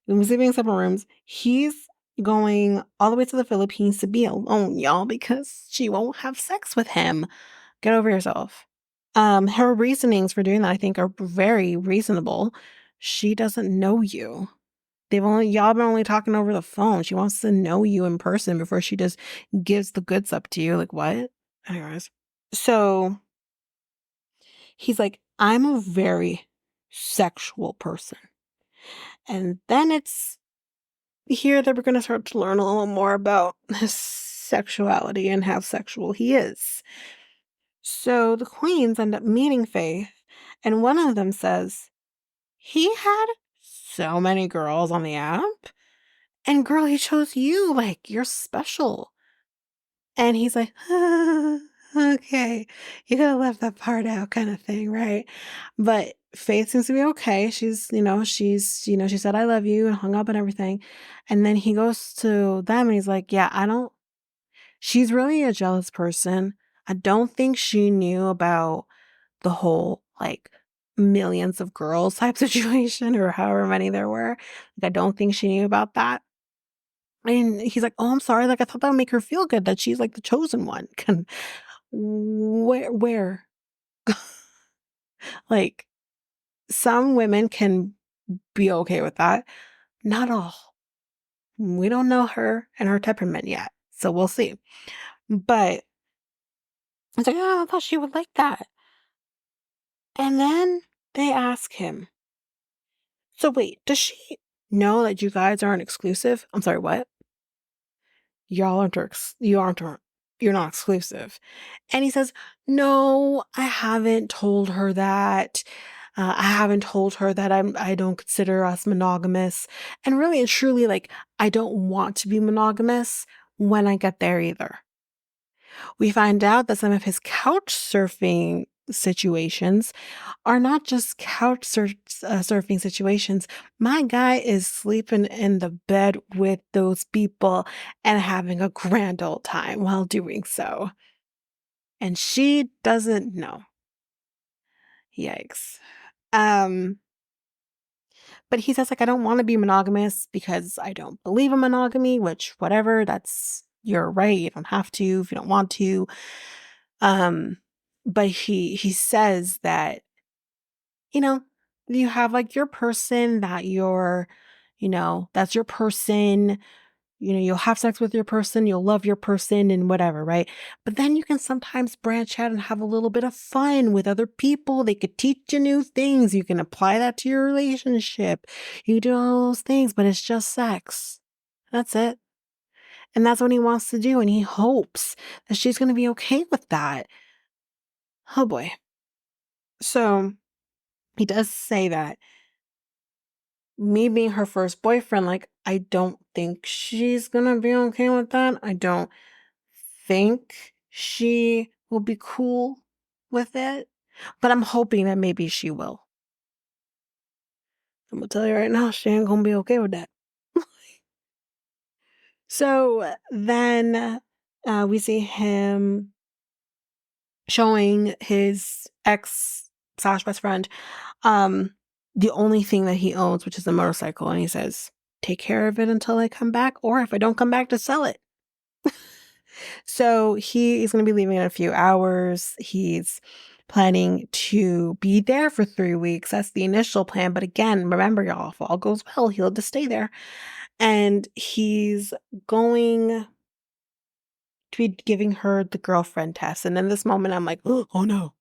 we're sleeping in separate rooms. He's going all the way to the Philippines to be alone, y'all, because she won't have sex with him. Get over yourself. Her reasonings for doing that, I think, are very reasonable. She doesn't know you. Y'all been only talking over the phone. She wants to know you in person before she just gives the goods up to you. Like, what? Anyways. So he's like, I'm a very sexual person. And then it's here that we're going to start to learn a little more about his sexuality and how sexual he is. So the queens end up meeting Faith, and one of them says, he had so many girls on the app. And girl, he chose you. Like, you're special. And he's like, okay, you gotta left that part out kind of thing, right? But Faith seems to be okay. She said, I love you and hung up and everything. And then he goes to them and he's like, yeah, she's really a jealous person. I don't think she knew about the whole, like, millions of girls type situation or however many there were. Like, I don't think she knew about that. And he's like, "Oh, I'm sorry. Like, I thought that would make her feel good that she's like the chosen one." Where? Like, some women can be okay with that. Not all. We don't know her and her temperament yet, so we'll see. But it's like, oh, I thought she would like that. And then they ask him, so wait, does she know that you guys aren't exclusive? I'm sorry, what? Y'all aren't, you're not exclusive. And he says, no, I haven't told her that. I haven't told her that I don't consider us monogamous. And really and truly, like, I don't want to be monogamous when I get there either. We find out that some of his couch surfing situations are not just surfing situations. My guy is sleeping in the bed with those people and having a grand old time while doing so. And she doesn't know. Yikes. But he says, like, I don't want to be monogamous because I don't believe in monogamy, which, whatever, that's your right. You don't have to if you don't want to. But he says that, you know, you have like your person that that's your person. You'll have sex with your person, you'll love your person and whatever, right? But then you can sometimes branch out and have a little bit of fun with other people. They could teach you new things. You can apply that to your relationship. You do all those things, but it's just sex. That's it. And that's what he wants to do. And he hopes that she's going to be okay with that. Oh boy. So he does say that me being her first boyfriend, like, I don't think she's gonna be okay with that. I don't think she will be cool with it, but I'm hoping that maybe she will. I'm gonna tell you right now, she ain't gonna be okay with that. So then we see him showing his ex slash best friend the only thing that he owns, which is a motorcycle, and he says, take care of it until I come back, or if I don't come back, to sell it. So he is going to be leaving in a few hours. He's planning to be there for 3 weeks. That's the initial plan. But again, remember, y'all, if all goes well, he'll just stay there. And he's going to be giving her the girlfriend test. And in this moment, I'm like, oh no,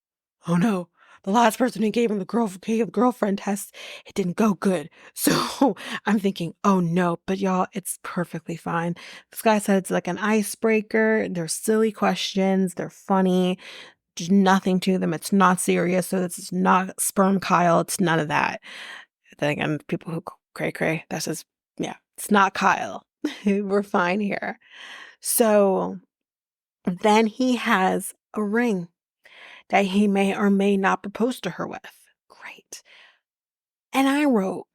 oh no. The last person who gave him the girlfriend test, it didn't go good. So I'm thinking, oh no, but y'all, it's perfectly fine. This guy said it's like an icebreaker. They're silly questions. They're funny. There's nothing to them. It's not serious. So this is not sperm Kyle. It's none of that. Then again, people who cray, that's just, yeah, it's not Kyle. We're fine here. So then he has a ring that he may or may not propose to her with. right. And I wrote,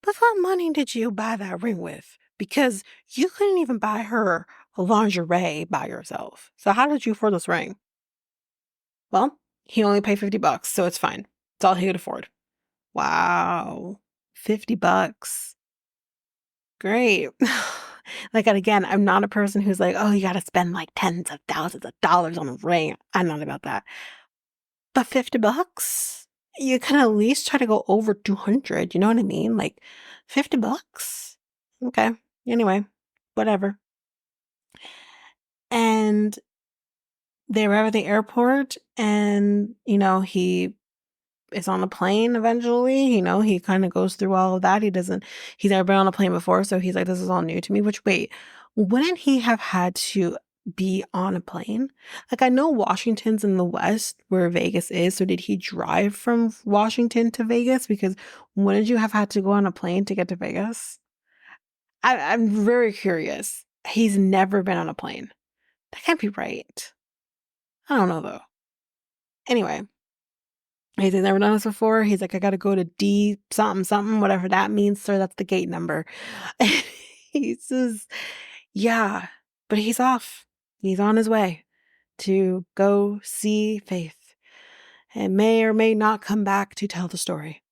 but what money did you buy that ring with? Because you couldn't even buy her a lingerie by yourself. So how did you afford this ring? Well, he only paid $50, so it's fine. It's all he could afford. Wow. $50. Great. Like, and again, I'm not a person who's like, oh, you got to spend like tens of thousands of dollars on a ring. I'm not about that. But $50? You can at least try to go over 200. You know what I mean? Like $50. Okay. Anyway, whatever. And they arrive at the airport and, he is on a plane eventually. He kind of goes through all of that. He's never been on a plane before. So he's like, this is all new to me, which wait, wouldn't he have had to be on a plane? Like, I know Washington's in the West where Vegas is. So did he drive from Washington to Vegas? Because wouldn't you have had to go on a plane to get to Vegas? I'm very curious. He's never been on a plane. That can't be right. I don't know though. Anyway. He's never done this before. He's like, I got to go to D something, something, whatever that means, sir. That's the gate number. He says, yeah, but he's off. He's on his way to go see Faith and may or may not come back to tell the story.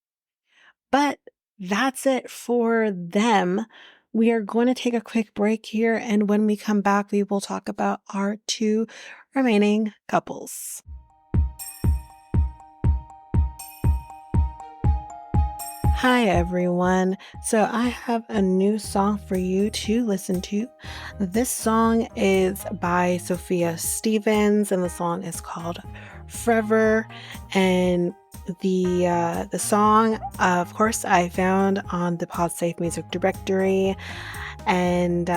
But that's it for them. We are going to take a quick break here. And when we come back, we will talk about our 2 remaining couples. Hi everyone. So I have a new song for you to listen to. This song is by Sophia Stevens and the song is called Forever. And the song, of course, I found on the Podsafe music directory. And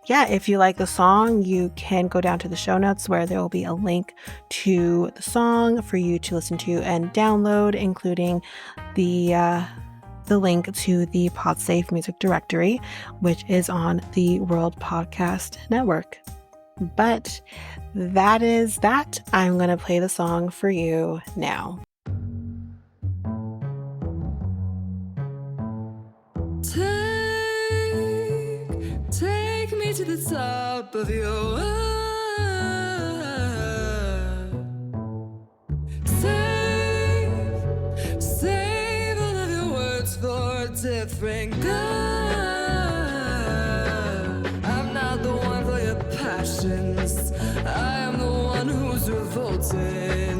if you like the song, you can go down to the show notes where there will be a link to the song for you to listen to and download, including the link to the Podsafe music directory, which is on the World Podcast Network. But that is that. I'm going to play the song for you now. Take me to the top of your world. Save all of your words for a different girl. I'm not the one for your passions. I am the one who's revolting.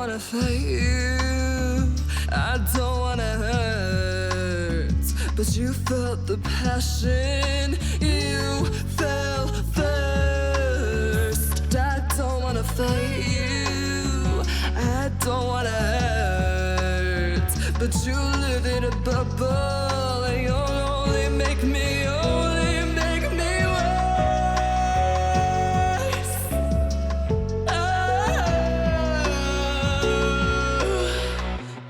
wanna fight you, I don't wanna hurt, but you felt the passion, you fell first. I don't wanna fight you, I don't wanna hurt, but you live in a bubble and you'll only make me worse.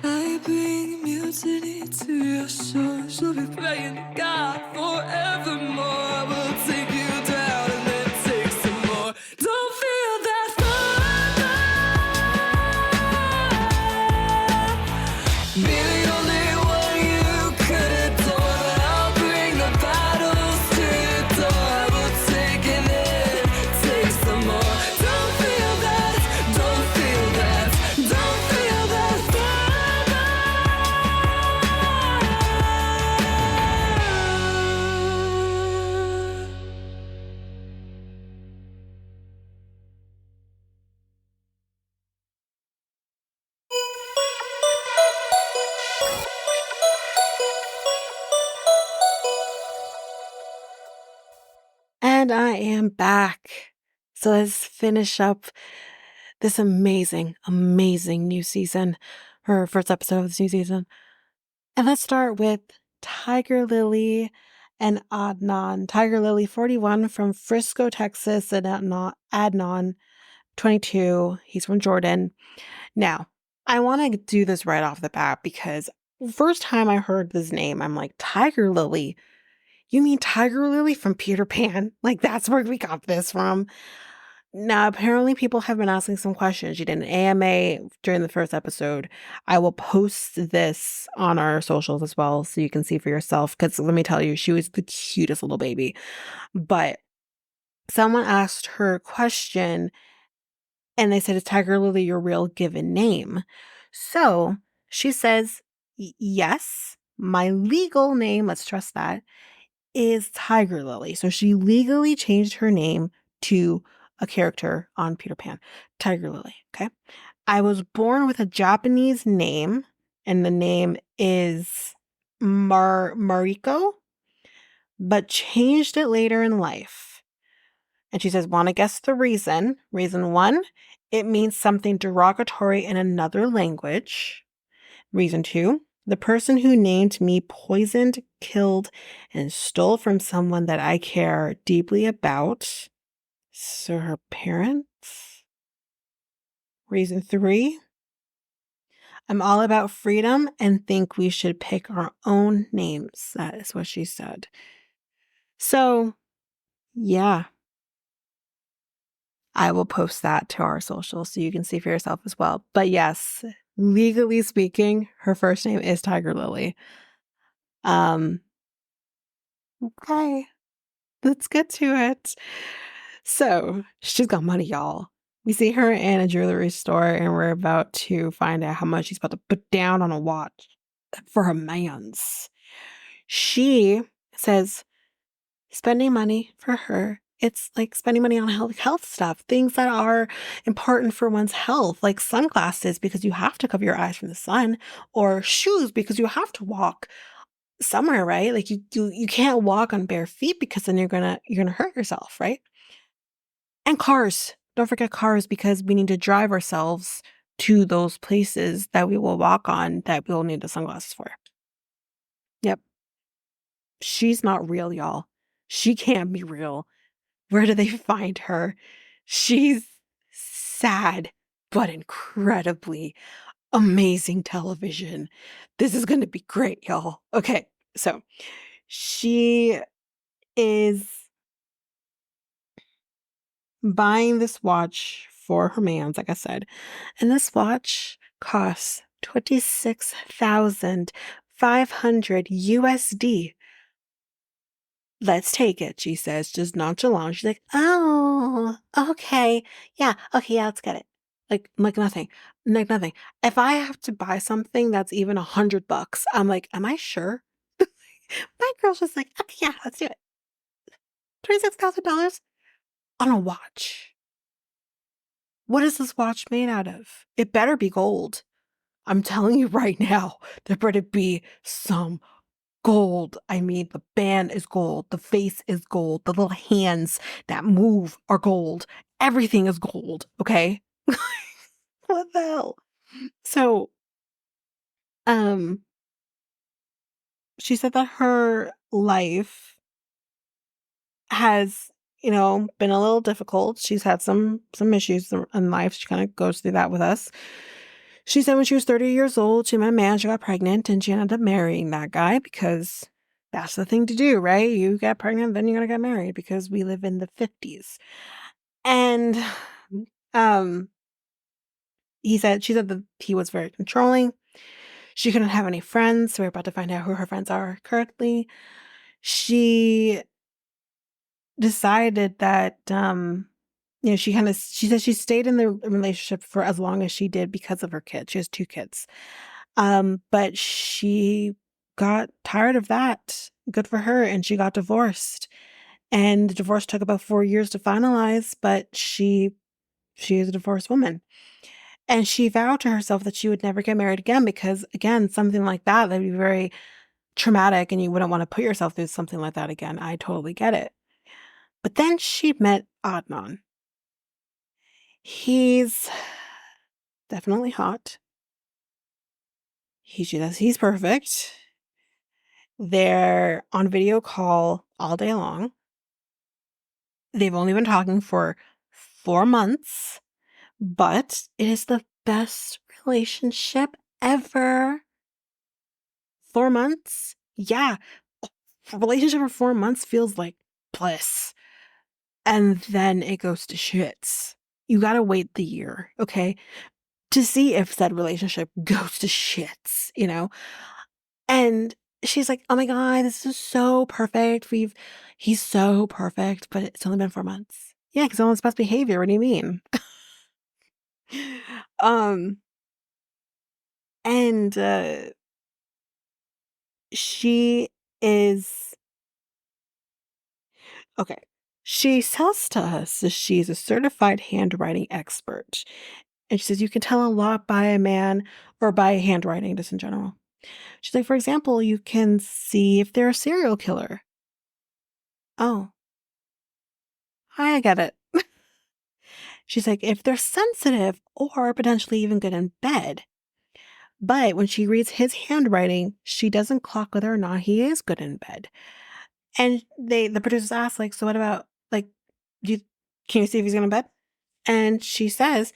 I bring mutiny to your shores. You'll be praying to God forevermore. I will take you down and then take some more. Don't feel that fire. Be the only one you could adore. I'll bring the battles to your door. I will take and then take some more. Don't feel that. Don't feel that. Don't feel that fire. And I am back. So let's finish up this amazing, amazing new season, her first episode of this new season. And let's start with Tigerlily and Adnan. Tigerlily, 41, from Frisco, Texas, and Adnan, 22. He's from Jordan. Now, I want to do this right off the bat because first time I heard this name, I'm like, Tigerlily? You mean Tigerlily from Peter Pan? Like, that's where we got this from. Now, apparently people have been asking some questions. She did an AMA during the first episode. I will post this on our socials as well so you can see for yourself. Because let me tell you, she was the cutest little baby. But someone asked her a question and they said, is Tigerlily your real given name? So she says, yes, my legal name, let's stress that, is Tigerlily. So she legally changed her name to a character on Peter Pan, Tigerlily. Okay. I was born with a Japanese name, and the name is Mariko, but changed it later in life. And she says, want to guess the reason? Reason 1, it means something derogatory in another language. Reason 2, the person who named me poisoned, killed, and stole from someone that I care deeply about. So her parents? Reason 3, I'm all about freedom and think we should pick our own names. That is what she said. So, yeah. I will post that to our social so you can see for yourself as well. But yes, legally speaking, her first name is Tigerlily. Okay, let's get to it. So she's got money, y'all. We see her in a jewelry store and we're about to find out how much she's about to put down on a watch for her mans. She says spending money for her, it's like spending money on health stuff, things that are important for one's health, like sunglasses because you have to cover your eyes from the sun, or shoes because you have to walk somewhere, right? Like you can't walk on bare feet because then you're gonna hurt yourself, right? And cars. Don't forget cars because we need to drive ourselves to those places that we will walk on that we'll need the sunglasses for. Yep. She's not real, y'all. She can't be real. Where do they find her? She's sad, but incredibly amazing television. This is going to be great, y'all. Okay, so she is buying this watch for her mans, like I said, and this watch costs $26,500 USD. Let's take it, she says, just nonchalant. She's like, oh, okay. Yeah, let's get it. Like nothing. Like nothing. If I have to buy something that's even $100, I'm like, am I sure? My girl's just like, okay, yeah, let's do it. $26,000 on a watch. What is this watch made out of? It better be gold. I'm telling you right now, there better be some gold. I mean, the band is gold, the face is gold, the little hands that move are gold. Everything is gold, okay? What the hell? So, um, she said that her life has, been a little difficult. She's had some issues in life. She kind of goes through that with us. She said when she was 30 years old, she met a man, she got pregnant, and she ended up marrying that guy because that's the thing to do, right? You get pregnant, then you're gonna get married because we live in the 50s. And um she said that he was very controlling. She couldn't have any friends. So we're about to find out who her friends are currently. She decided that she said she stayed in the relationship for as long as she did because of her kids. She has 2 kids. But she got tired of that. Good for her, and she got divorced. And the divorce took about 4 years to finalize, but she is a divorced woman. And she vowed to herself that she would never get married again because, again, something like that would be very traumatic and you wouldn't want to put yourself through something like that again. I totally get it. But then she met Adnan. He's definitely hot. He's perfect. They're on video call all day long. They've only been talking for 4 months, but it is the best relationship ever. 4 months? Yeah. A relationship for 4 months feels like bliss. And then it goes to shits. You gotta wait the year, okay? To see if said relationship goes to shits. And she's like, "Oh my god, this is so perfect. He's so perfect, but it's only been 4 months." Yeah, because on his best behavior. What do you mean? Um, and she is okay. She tells to us that she's a certified handwriting expert. And she says you can tell a lot by a man or by handwriting, just in general. She's like, for example, you can see if they're a serial killer. Oh, I get it. She's like, if they're sensitive or potentially even good in bed. But when she reads his handwriting, she doesn't clock whether or not he is good in bed. And the producers ask, like, so what about, like, do you, can you see if he's good in bed? And she says,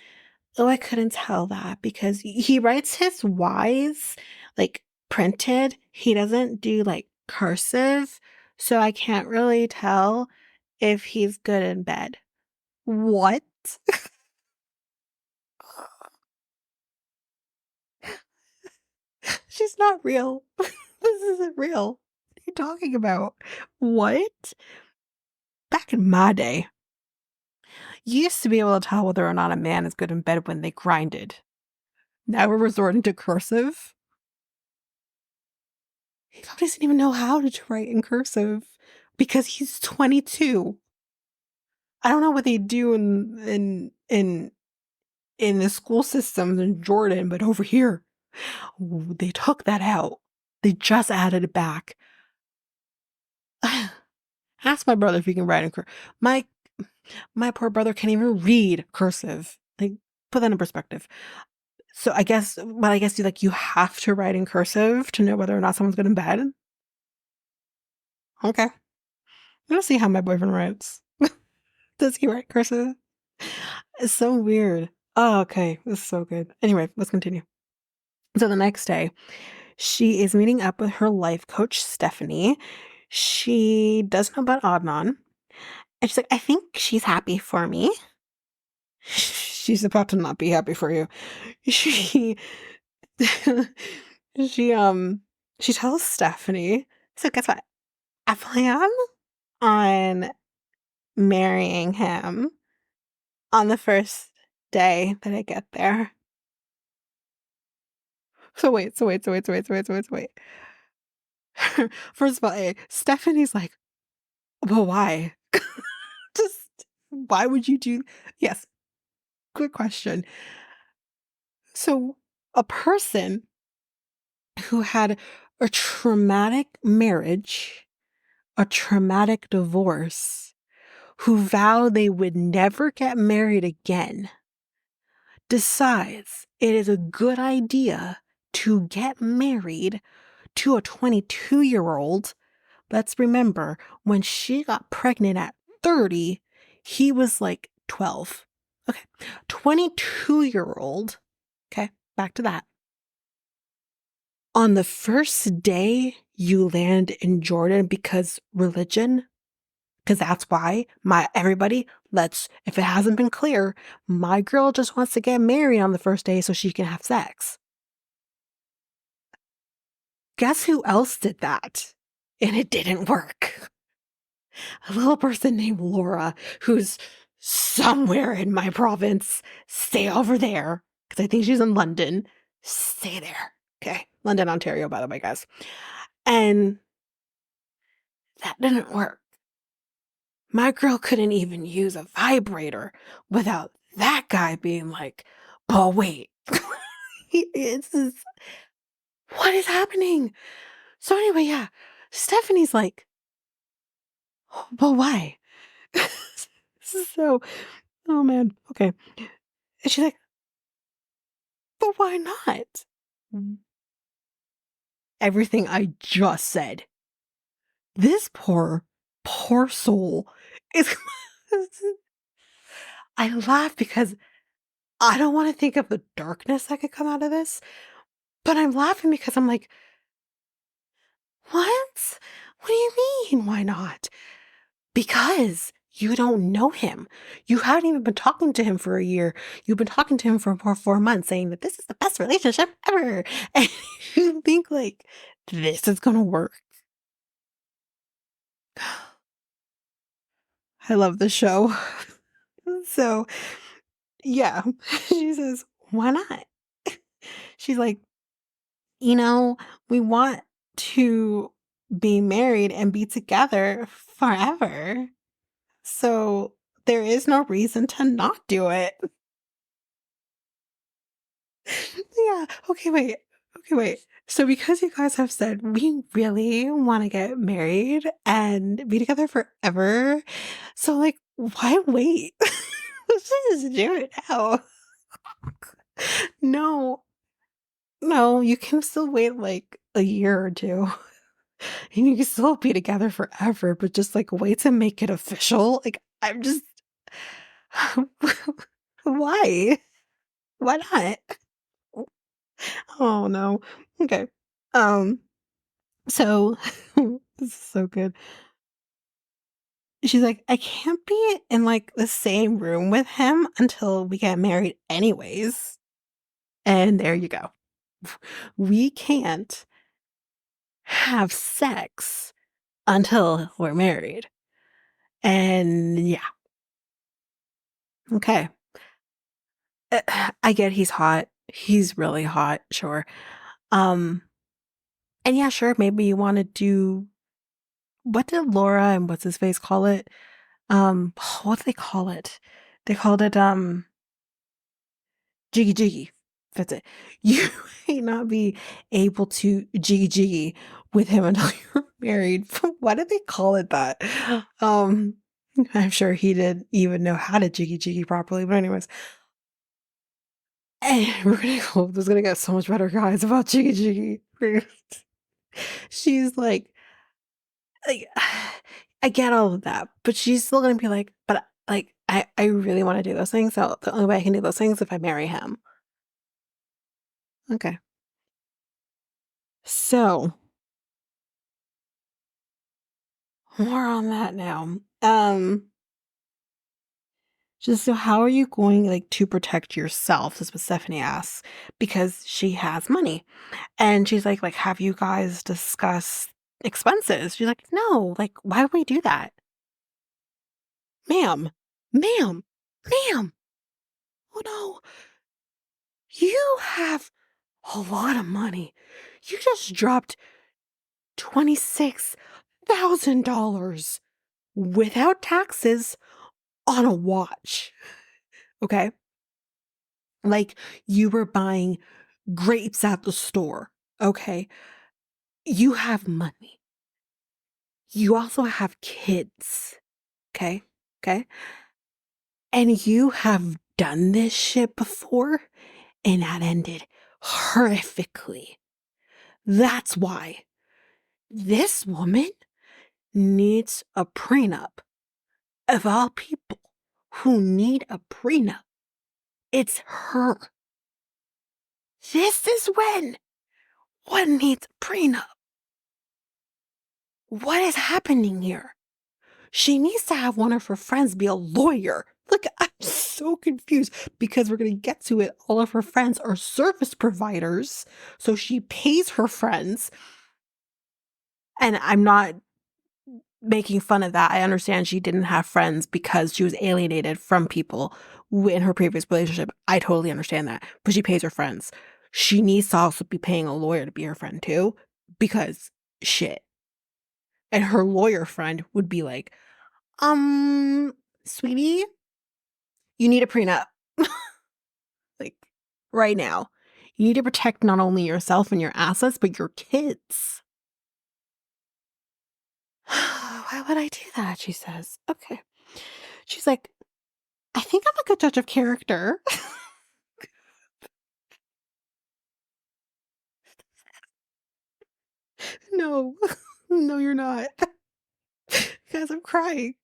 oh, I couldn't tell that because he writes his Y's like printed. He doesn't do like cursive. So I can't really tell if he's good in bed. What? She's not real. This isn't real. What are you talking about? What? Back in my day, you used to be able to tell whether or not a man is good in bed when they grinded. Now we're resorting to cursive. He probably doesn't even know how to write in cursive because he's 22. I don't know what they do in the school systems in Jordan, but over here, they took that out. They just added it back. Ask my brother if he can write in cursive. My poor brother can't even read cursive. Like, put that in perspective. So I guess you have to write in cursive to know whether or not someone's good in bed. Okay. I'm gonna see how my boyfriend writes. Does he write cursive? It's so weird. Oh, okay. This is so good. Anyway, let's continue. So the next day, she is meeting up with her life coach, Stephanie. She does know about Adnan. And she's like, I think she's happy for me. She's about to not be happy for you. She she she tells Stephanie, so guess what? I plan on marrying him on the first day that I get there. So wait. First of all, Stephanie's like, well, why? Just why would you do? Yes, good question. So, a person who had a traumatic marriage, a traumatic divorce, who vowed they would never get married again, decides it is a good idea to get married to a 22-year-old. Let's remember, when she got pregnant at 30, he was like 12. Okay, 22-year-old. Okay, back to that. On the first day you land in Jordan because religion, because that's why everybody, if it hasn't been clear, my girl just wants to get married on the first day so she can have sex. Guess who else did that? And it didn't work. A little person named Laura, who's somewhere in my province. Stay over there, because I think she's in London. Stay there. Okay. London, Ontario, by the way, guys. And that didn't work. My girl couldn't even use a vibrator without that guy being like, but wait, it's just, what is happening? So anyway, yeah, Stephanie's like, but why? So, oh man, okay. And she's like, but why not? Everything I just said. This poor soul is. I laugh because I don't want to think of the darkness that could come out of this, but I'm laughing because I'm like, what? What do you mean? Why not? Because you don't know him. You haven't even been talking to him for a year. You've been talking to him for 4 months saying that this is the best relationship ever. And you think like this is going to work. I love the show. So, yeah, she says, why not? She's like, we want to be married and be together forever. So there is no reason to not do it. Yeah. Okay, wait. Okay, wait. So because you guys have said we really want to get married and be together forever, so like, why wait? Let's just do it now. No, no, you can still wait like a year or two. And you can still be together forever, but just like wait to make it official. Like, I'm just, why? Why not? Oh no. Okay. Um, so this is so good. She's like, I can't be in like the same room with him until we get married anyways. And there you go. We can't have sex until we're married. And yeah. Okay. I get he's hot. He's really hot, sure. Um, and yeah, sure, maybe you want to do, what did Laura and what's his face call it? What do they call it? They called it jiggy jiggy. That's it. You may not be able to jiggy jiggy with him until you're married. Why did they call it that? Um, I'm sure he didn't even know how to jiggy jiggy properly, but anyways. And we're gonna go, this is gonna get so much better, guys, about jiggy jiggy. She's like, I get all of that, but she's still gonna be like, but like, I really want to do those things. So the only way I can do those things is if I marry him. Okay. So more on that now. Just so how are you going like to protect yourself? Is what Stephanie asks because she has money, and she's like, have you guys discussed expenses? She's like, no, like, why would we do that, ma'am, ma'am, ma'am? Oh no, you have a lot of money. You just dropped $26,000 without taxes on a watch. Okay. Like you were buying grapes at the store, okay? You have money. You also have kids, okay? Okay? And you have done this shit before, and that ended horrifically. That's why this woman needs a prenup. Of all people who need a prenup, it's her. This is when one needs a prenup. What is happening here? She needs to have one of her friends be a lawyer. Look, I'm so confused because we're going to get to it. All of her friends are service providers. So she pays her friends. And I'm not making fun of that. I understand she didn't have friends because she was alienated from people in her previous relationship. I totally understand that. But she pays her friends. She needs to also be paying a lawyer to be her friend too, because shit. And her lawyer friend would be like, sweetie, you need a prenup. Like, right now. You need to protect not only yourself and your assets, but your kids. Why would I do that? She says. Okay. She's like, I think I'm a good judge of character. No, no, you're not. Guys, I'm crying.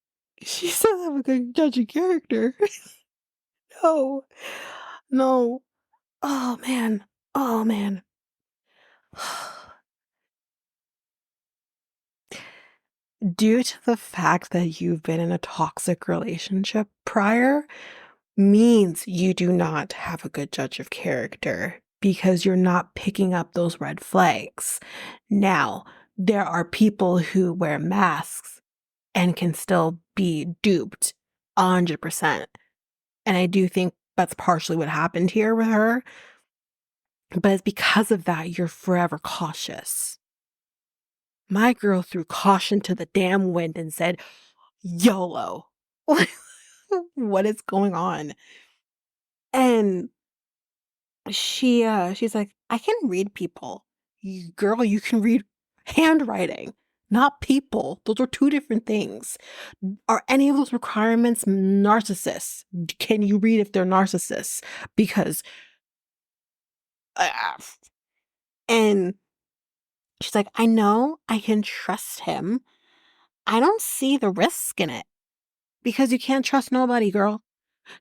She said I'm a good judge of character. No, no. Oh, man. Oh, man. Due to the fact that you've been in a toxic relationship prior, means you do not have a good judge of character because you're not picking up those red flags. Now, there are people who wear masks and can still be duped 100%. And I do think that's partially what happened here with her. But it's because of that, you're forever cautious. My girl threw caution to the damn wind and said, YOLO. What is going on? And she's like, I can read people. Girl, you can read handwriting, not people. Those are two different things. Are any of those requirements narcissists? Can you read if they're narcissists? Because, and she's like, I know I can trust him. I don't see the risk in it because you can't trust nobody, girl.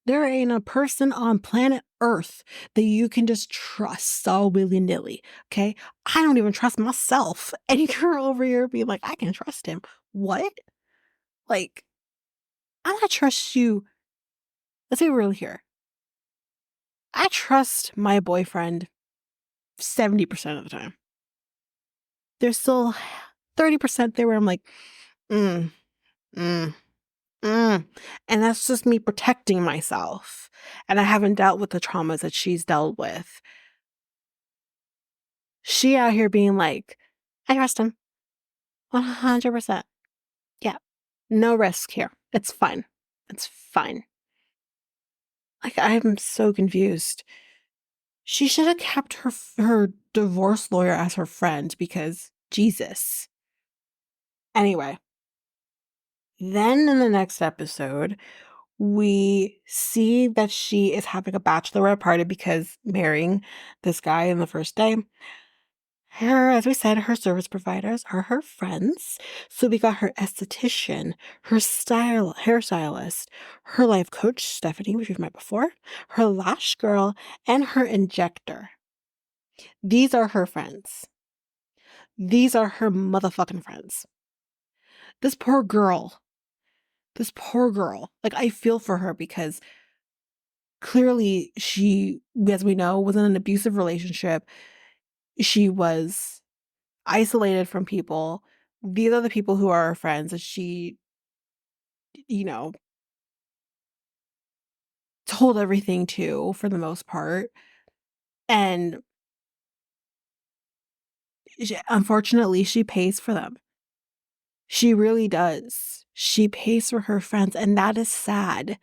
There ain't a person on planet Earth that you can just trust all willy-nilly, okay? I don't even trust myself. And you're over here being like, I can trust him. What? Like, I don't trust you. Let's be real here. I trust my boyfriend 70% of the time. There's still 30% there where I'm like, mm, mm, mm. And that's just me protecting myself. And I haven't dealt with the traumas that she's dealt with. She out here being like, I trust him 100%. Yeah. No risk here. It's fine. It's fine. Like, I'm so confused. She should have kept her divorce lawyer as her friend because Jesus. Anyway, then in the next episode, we see that she is having a bachelorette party because marrying this guy in the first day. As we said, her service providers are her friends. So we got her esthetician, her hairstylist, her life coach, Stephanie, which we've met before, her lash girl, and her injector. These are her friends. These are her motherfucking friends. This poor girl. Like, I feel for her because clearly she, as we know, was in an abusive relationship. She was isolated from people. These are the people who are her friends that she, told everything to for the most part. And unfortunately, she pays for them. She really does. She pays for her friends, and that is sad.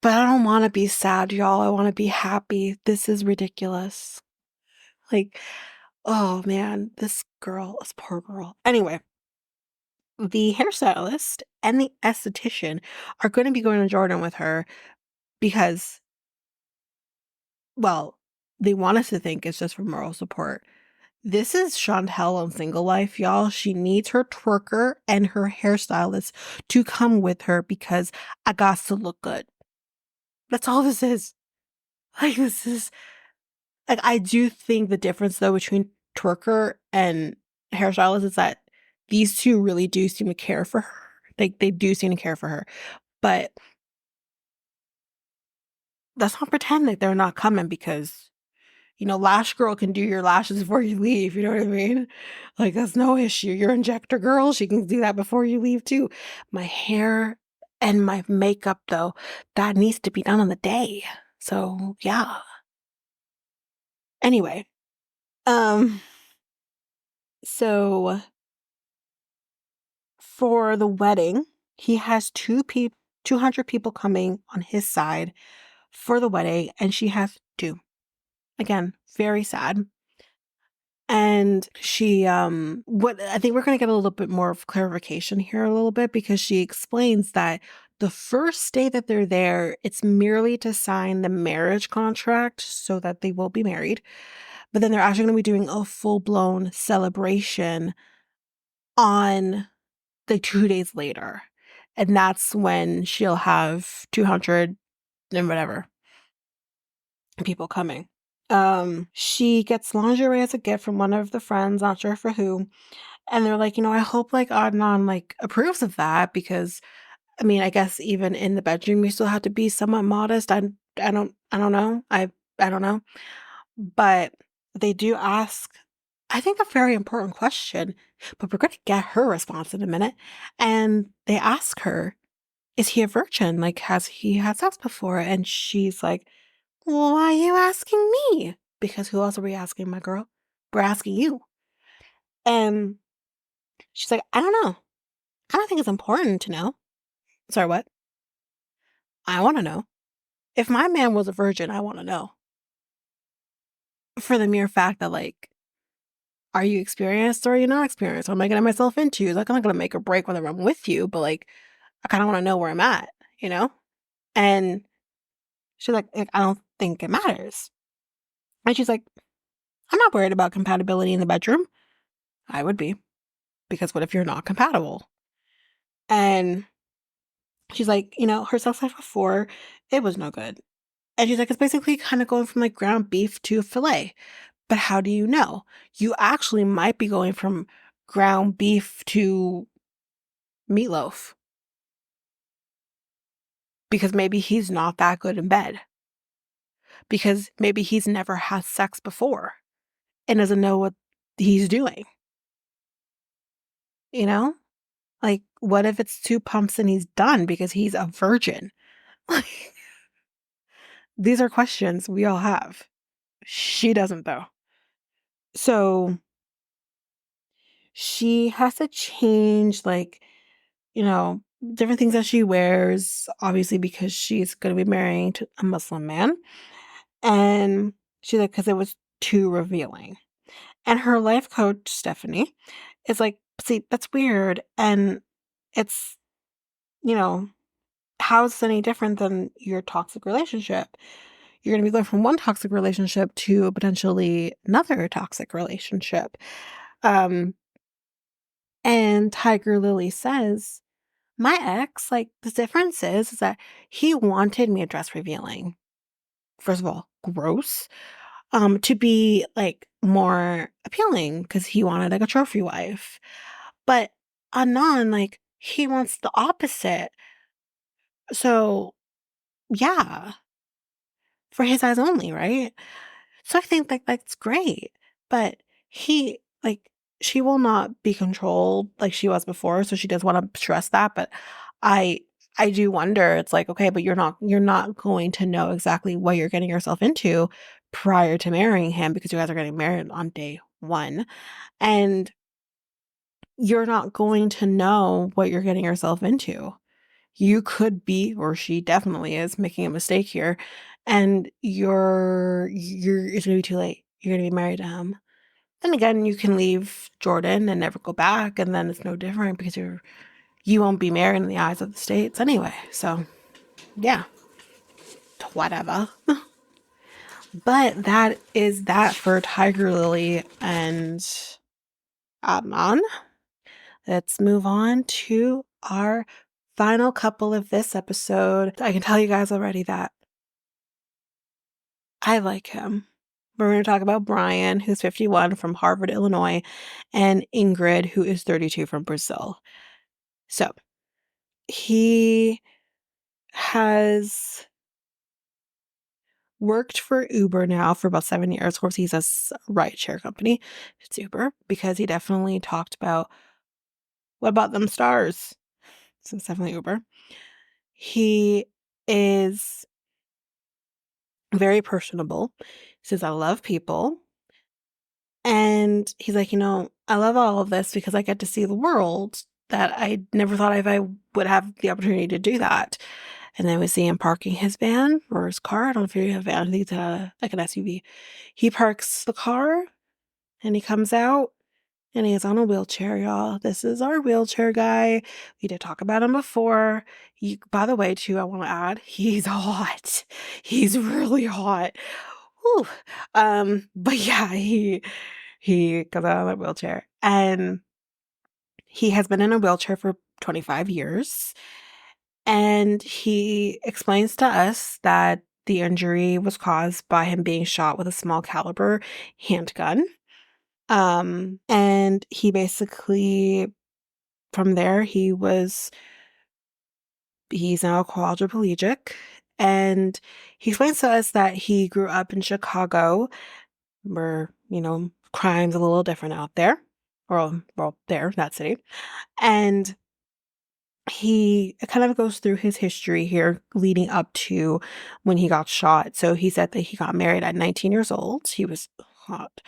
But I don't want to be sad, y'all. I want to be happy. This is ridiculous. Like, oh man, this girl, this poor girl. Anyway, the hairstylist and the esthetician are going to be going to Jordan with her because, well, they want us to think it's just for moral support. This is Chantel on Single Life, y'all. She needs her twerker and her hairstylist to come with her because I got to look good. That's all this is. Like, this is, like, I do think the difference, though, between twerker and hairstylist is that these two really do seem to care for her. Like, they do seem to care for her. But let's not pretend that they're not coming because, you know, Lash Girl can do your lashes before you leave. You know what I mean? Like, that's no issue. Your injector girl, she can do that before you leave too. My hair and my makeup, though, that needs to be done on the day. So, yeah. Anyway, um, so for the wedding, he has 200 people coming on his side for the wedding, and she has 2. Again, very sad. And she, what I think we're going to get a little bit more of clarification here a little bit because she explains that the first day that they're there, it's merely to sign the marriage contract so that they will be married. But then they're actually going to be doing a full-blown celebration on the 2 days later. And that's when she'll have 200 and whatever people coming. She gets lingerie as a gift from one of the friends, not sure for who. And they're like, you know, I hope like Adnan like approves of that because I mean, I guess even in the bedroom you still have to be somewhat modest. I don't know. I don't know. But they do ask, I think, a very important question, but we're gonna get her response in a minute. And they ask her, is he a virgin? Like, has he had sex before? And she's like, well, why are you asking me? Because who else are we asking, my girl? We're asking you. And she's like, I don't know. I don't think it's important to know. Sorry, what? I want to know. If my man was a virgin, I want to know. For the mere fact that, like, are you experienced or are you not experienced? What am I getting myself into? Like, I'm not going to make or break whether I'm with you, but, like, I kind of want to know where I'm at, you know? And she's like, I don't think it matters. And she's like, I'm not worried about compatibility in the bedroom. I would be. Because what if you're not compatible? And she's like, you know, her sex life before, it was no good. And she's like, it's basically kind of going from like ground beef to filet. But how do you know? You actually might be going from ground beef to meatloaf. Because maybe he's not that good in bed. Because maybe he's never had sex before and doesn't know what he's doing. You know? Like, what if it's 2 pumps and he's done because he's a virgin? Like, these are questions we all have. She doesn't, though. So she has to change, like, you know, different things that she wears, obviously, because she's going to be marrying to a Muslim man. And she's like, because it was too revealing. And her life coach, Stephanie, is like, see, that's weird. And it's, you know, how is this any different than your toxic relationship? You're going to be going from one toxic relationship to potentially another toxic relationship. And Tigerlily says, my ex, like, the difference is that he wanted me to dress revealing. First of all, gross. To be, like, more appealing because he wanted, like, a trophy wife. But Anon, like, he wants the opposite. So, yeah, for his eyes only, right? So I think like that's great. But he like she will not be controlled like she was before, so she does want to stress that. But I I do wonder, it's like, okay, but you're not going to know exactly what you're getting yourself into prior to marrying him because you guys are getting married on day 1. And you're not going to know what you're getting yourself into. you could be, or she definitely is, making a mistake here, and it's gonna be too late. You're gonna be married to him. Then again, you can leave Jordan and never go back, and then it's no different because you won't be married in the eyes of the states anyway. So, yeah, whatever. But that is that for Tigerlily and Adnan. Let's move on to our final couple of this episode. I can tell you guys already that I like him. We're going to talk about Brian, who's 51 from Harvard, Illinois, and Ingrid, who is 32 from Brazil. So he has worked for Uber now for about 7 years. Of course, he's a rideshare company. It's Uber because he definitely talked about what about them stars. So it's definitely Uber. He is very personable. He says, I love people. And he's like, I love all of this because I get to see the world that I never thought I would have the opportunity to do that. And then we see him parking his van or his car. I don't know if you have a van. I think it's like an SUV. He parks the car and he comes out and he's on a wheelchair, y'all. This is our wheelchair guy. We did talk about him before. By the way, too, I want to add, he's hot. He's really hot. Whew. But yeah, he comes out on a wheelchair. And he has been in a wheelchair for 25 years. And he explains to us that the injury was caused by him being shot with a small caliber handgun. And he basically, from there, he's now a quadriplegic. And he explains to us that he grew up in Chicago, where, crime's a little different out there. Or, well, that city. And he kind of goes through his history here leading up to when he got shot. So he said that he got married at 19 years old. He was hot.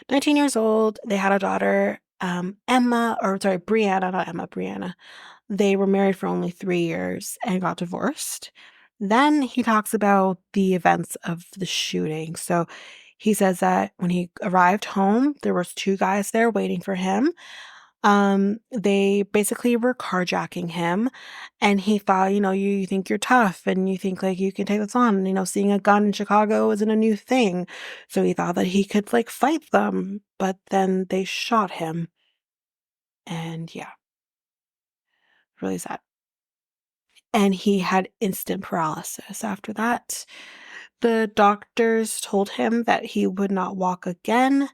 19 years old. They had a daughter, Brianna, not Emma, Brianna. They were married for only 3 years and got divorced. Then he talks about the events of the shooting. So he says that when he arrived home, there was 2 guys there waiting for him. They basically were carjacking him, and he thought, you think you're tough and you think like you can take this on. Seeing a gun in Chicago isn't a new thing. So he thought that he could like fight them, but then they shot him. And yeah, really sad. And he had instant paralysis after that. The doctors told him that he would not walk again.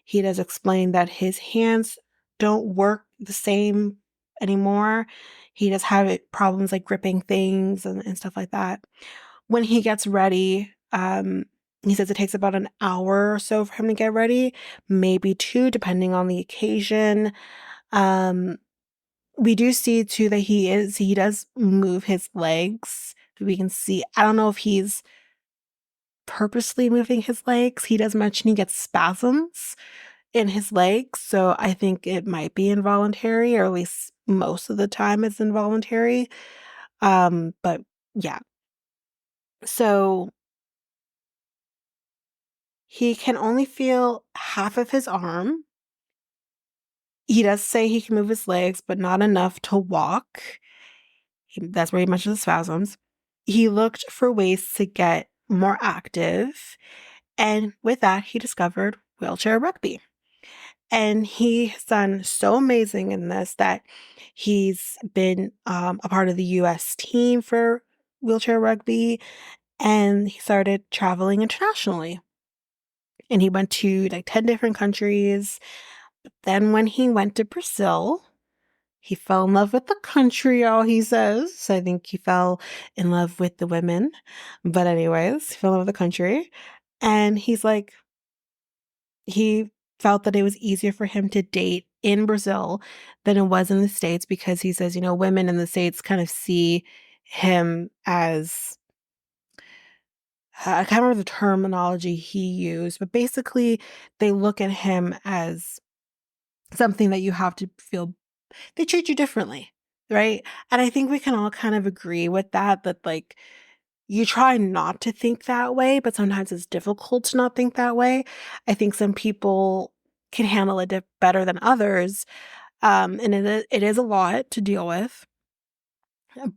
He does explain that his hands don't work the same anymore. He does have problems like gripping things and stuff like that. When he gets ready, he says it takes about an hour or so for him to get ready, maybe 2, depending on the occasion. We do see too that he does move his legs. We can see, I don't know if he's purposely moving his legs. He does mention he gets spasms in his legs, so I think it might be involuntary, or at least most of the time it's involuntary. But yeah. So he can only feel half of his arm. He does say he can move his legs, but not enough to walk. That's where he mentions the spasms. He looked for ways to get more active, and with that, he discovered wheelchair rugby. And he has done so amazing in this that he's been a part of the U.S. team for wheelchair rugby, and he started traveling internationally. And he went to like 10 different countries. But then when he went to Brazil, he fell in love with the country, y'all, he says. I think he fell in love with the women. But anyways, he fell in love with the country. And he's like, he felt that it was easier for him to date in Brazil than it was in the States, because he says, women in the States kind of see him as, I can't remember the terminology he used, but basically they look at him as something that you have to feel, they treat you differently. right? And I think we can all kind of agree with that, like, you try not to think that way, but sometimes it's difficult to not think that way. I think some people can handle it better than others, and it is a lot to deal with.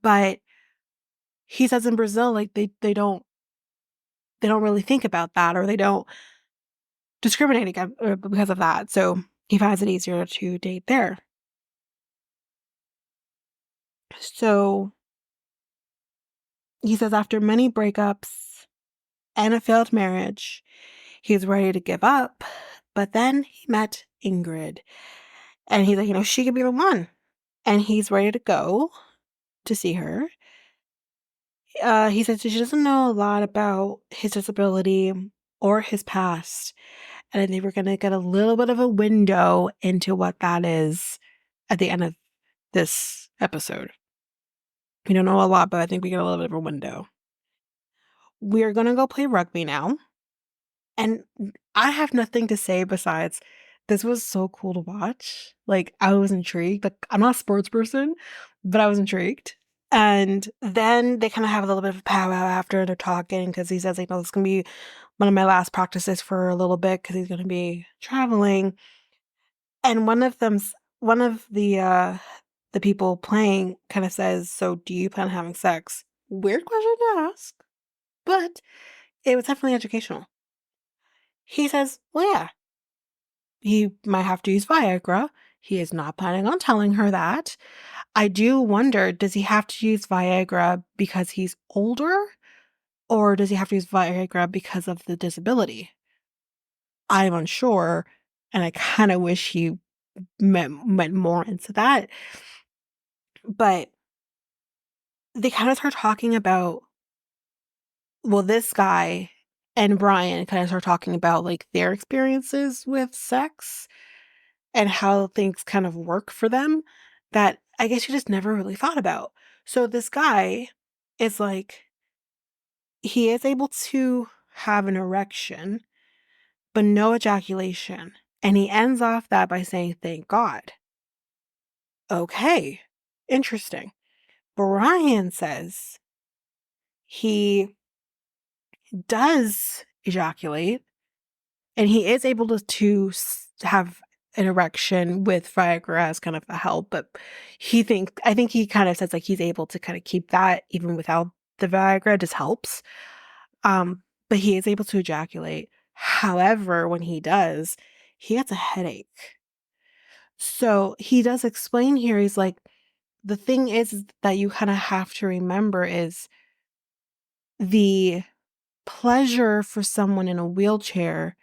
But he says in Brazil, like, they don't really think about that, or they don't discriminate against because of that. So he finds it easier to date there. So he says after many breakups and a failed marriage, he was ready to give up. But then he met Ingrid. And he's like, she could be the one. And he's ready to go to see her. He said she doesn't know a lot about his disability or his past. And I think we're going to get a little bit of a window into what that is at the end of this episode. We don't know a lot, but I think we get a little bit of a window. We're going to go play rugby now. And I have nothing to say besides this was so cool to watch. Like, I was intrigued. Like, I'm not a sports person, but I was intrigued. And then they kind of have a little bit of a powwow after they're talking, because he says, like, no, this is going to be one of my last practices for a little bit because he's going to be traveling. And one of the people playing kind of says, so do you plan on having sex? Weird question to ask, but it was definitely educational. He says, well, yeah, he might have to use Viagra. He is not planning on telling her that. I do wonder, does he have to use Viagra because he's older? Or does he have to use Viagra because of the disability? I'm unsure, and I kind of wish he went more into that. But they kind of start talking about, well, this guy and Brian kind of start talking about, like, their experiences with sex and how things kind of work for them that I guess you just never really thought about. So this guy is like, he is able to have an erection, but no ejaculation. And he ends off that by saying, thank God. Okay, interesting. Brian says he does ejaculate, and he is able to have an erection with Viagra as kind of a help, but I think he kind of says, like, he's able to kind of keep that even without the Viagra. It just helps. But he is able to ejaculate. However, when he does, he gets a headache. So he does explain here, he's like, the thing is that you kind of have to remember is the pleasure for someone in a wheelchair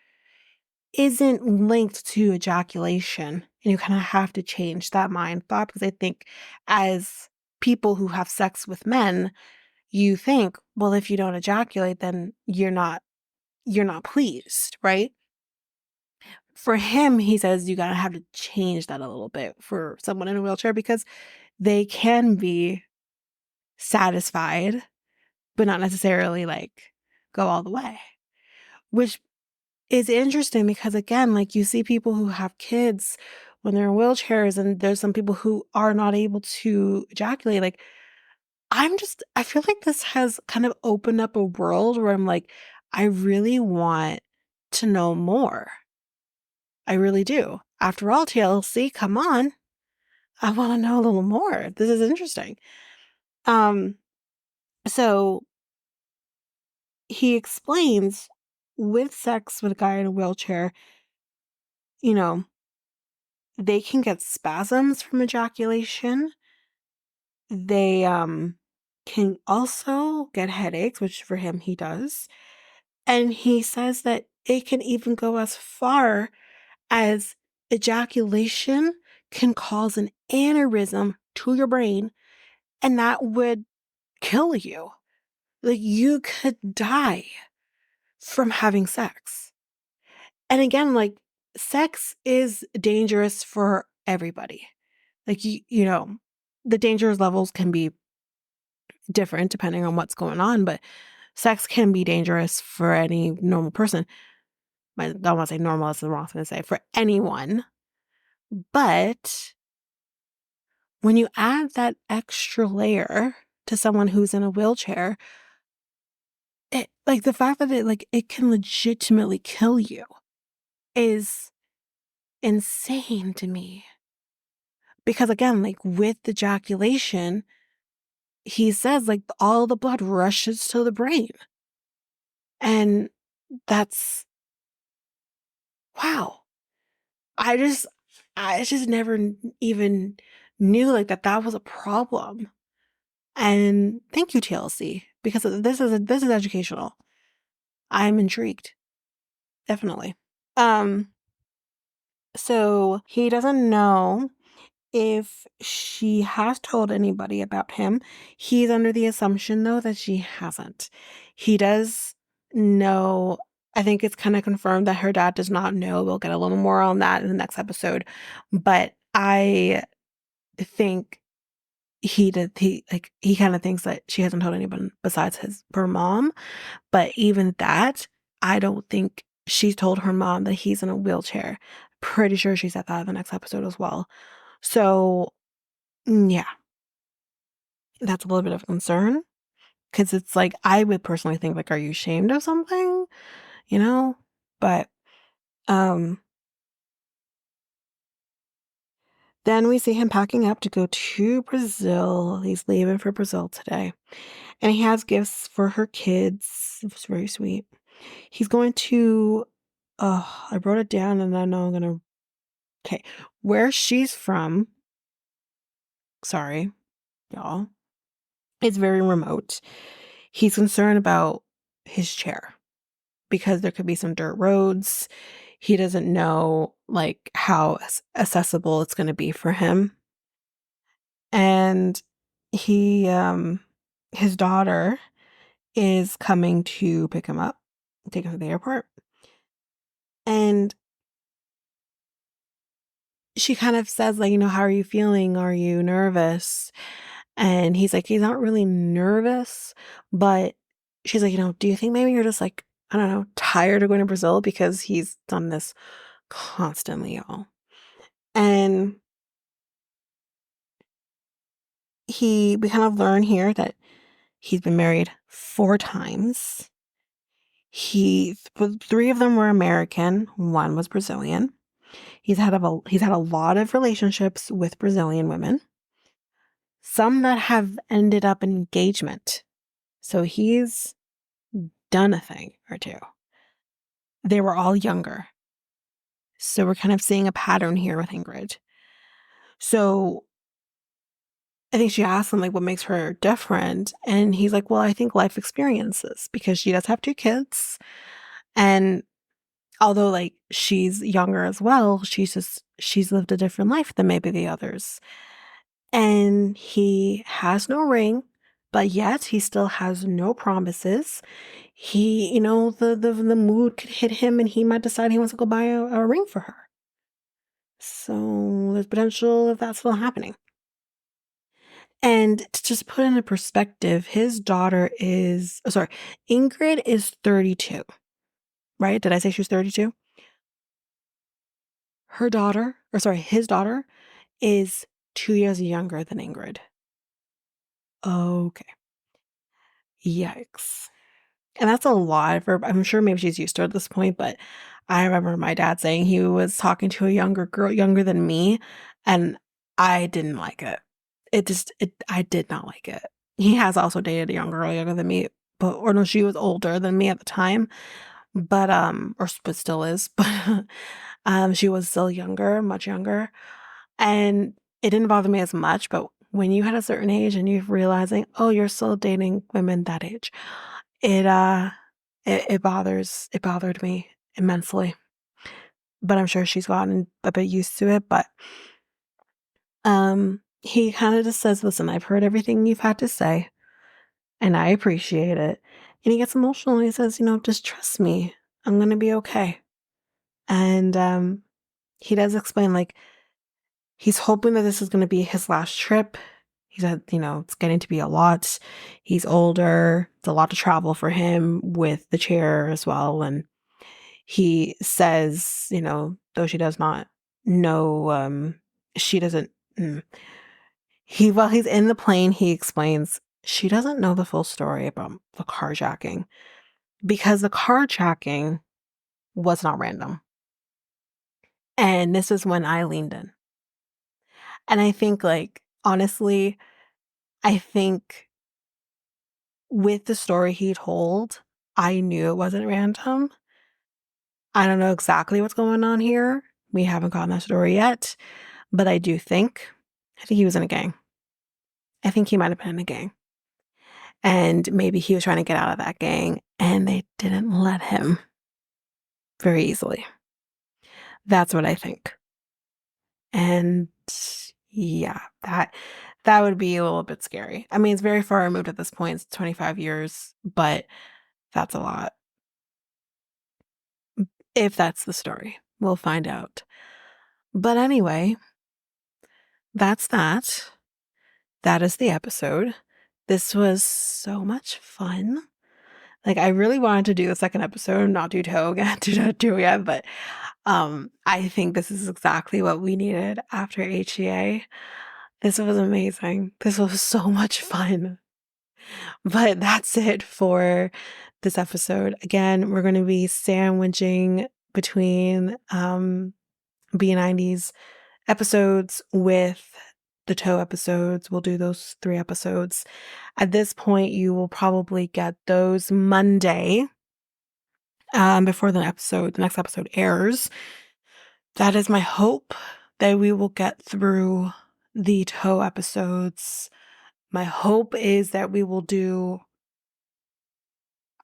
isn't linked to ejaculation. And you kind of have to change that mind thought, because I think as people who have sex with men, you think, well, if you don't ejaculate, then you're not pleased, right? For him, he says you gotta have to change that a little bit for someone in a wheelchair, because they can be satisfied, but not necessarily, like, go all the way. Which is interesting because, again, like, you see people who have kids when they're in wheelchairs, and there's some people who are not able to ejaculate. Like, I feel like this has kind of opened up a world where I'm like, I really want to know more. I really do. After all, TLC, come on. I want to know a little more. This is interesting. So he explains, with sex with a guy in a wheelchair, you know, they can get spasms from ejaculation. They can also get headaches, which for him he does. And he says that it can even go as far as ejaculation can cause an aneurysm to your brain, and that would kill you. Like, you could die from having sex. And again, like, sex is dangerous for everybody. Like, the danger levels can be different depending on what's going on, but sex can be dangerous for any normal person. I don't want to say normal, that's the wrong thing to say, for anyone. But when you add that extra layer to someone who's in a wheelchair, it, like, the fact that it can legitimately kill you is insane to me. Because again, like, with ejaculation, he says, like, all the blood rushes to the brain. And that's wow. I just I just never even knew, like, that was a problem. And thank you, TLC, because this is educational. I'm intrigued. Definitely. Um, so he doesn't know if she has told anybody about him. He's under the assumption, though, that she hasn't. He does know. I think it's kind of confirmed that her dad does not know. We'll get a little more on that in the next episode. But I think he kind of thinks that she hasn't told anyone besides her mom. But even that, I don't think she's told her mom that he's in a wheelchair. Pretty sure she said that in the next episode as well. So, yeah, that's a little bit of a concern, because it's like, I would personally think, like, are you ashamed of something? You know? But, um, then we see him packing up to go to Brazil. He's leaving for Brazil today. And he has gifts for her kids. It was very sweet. He's going to, I wrote it down and I know I'm gonna, okay, where she's from, sorry, y'all, it's very remote. He's concerned about his chair because there could be some dirt roads. He doesn't know, like, how accessible it's going to be for him. And he, his daughter is coming to pick him up, take him to the airport. And she kind of says, like, how are you feeling? Are you nervous? And he's like, he's not really nervous, but she's like, do you think maybe you're just, like, I don't know, tired of going to Brazil, because he's done this constantly, y'all. And we kind of learn here that he's been married 4 times. 3 of them were American, 1 was Brazilian. He's had a lot of relationships with Brazilian women, some that have ended up in engagement. So he's done a thing or 2. They were all younger. So we're kind of seeing a pattern here with Ingrid. So I think she asked him, like, what makes her different? And he's like, well, I think life experiences, because she does have 2 kids. And although, like, she's younger as well, she's lived a different life than maybe the others. And he has no ring, but yet he still has no promises. He, the mood could hit him and he might decide he wants to go buy a ring for her. So there's potential of that still happening. And to just put into perspective, his daughter is, Ingrid is 32, right? Did I say she was 32? His daughter is 2 years younger than Ingrid. Okay. Yikes. And that's a lot for, I'm sure maybe she's used to it at this point, but I remember my dad saying he was talking to a younger girl, younger than me, and I didn't like it. I did not like it. He has also dated a younger girl younger than me, or no, she was older than me at the time, but, but still is, but, she was still younger, much younger, and it didn't bother me as much, but when you had a certain age and you're realizing, oh, you're still dating women that age, it bothered me immensely. But I'm sure she's gotten a bit used to it. But he kind of just says, listen, I've heard everything you've had to say, and I appreciate it. And he gets emotional and he says, just trust me. I'm gonna be okay. And he does explain, like, he's hoping that this is gonna be his last trip. He said, it's getting to be a lot. He's older. It's a lot to travel for him with the chair as well. And he says, though she does not know, she doesn't, While he's in the plane, he explains she doesn't know the full story about the carjacking because the carjacking was not random. And this is when I leaned in. And I think, like, honestly, I think with the story he told, I knew it wasn't random. I don't know exactly what's going on here. We haven't gotten that story yet, but I think he was in a gang. I think he might have been in a gang. And maybe he was trying to get out of that gang and they didn't let him very easily. That's what I think. And yeah, that would be a little bit scary. I mean, it's very far removed at this point. It's 25 years, but that's a lot. If that's the story, we'll find out. But anyway, that's that. That is the episode. This was so much fun. Like, I really wanted to do the second episode, not do toe again, but I think this is exactly what we needed after HEA. This was amazing. This was so much fun. But that's it for this episode. Again, we're going to be sandwiching between B90's episodes with the toe episodes. We'll do those 3 episodes. At this point, you will probably get those Monday before the next episode airs. That is my hope, that we will get through the toe episodes. My hope is that we will do,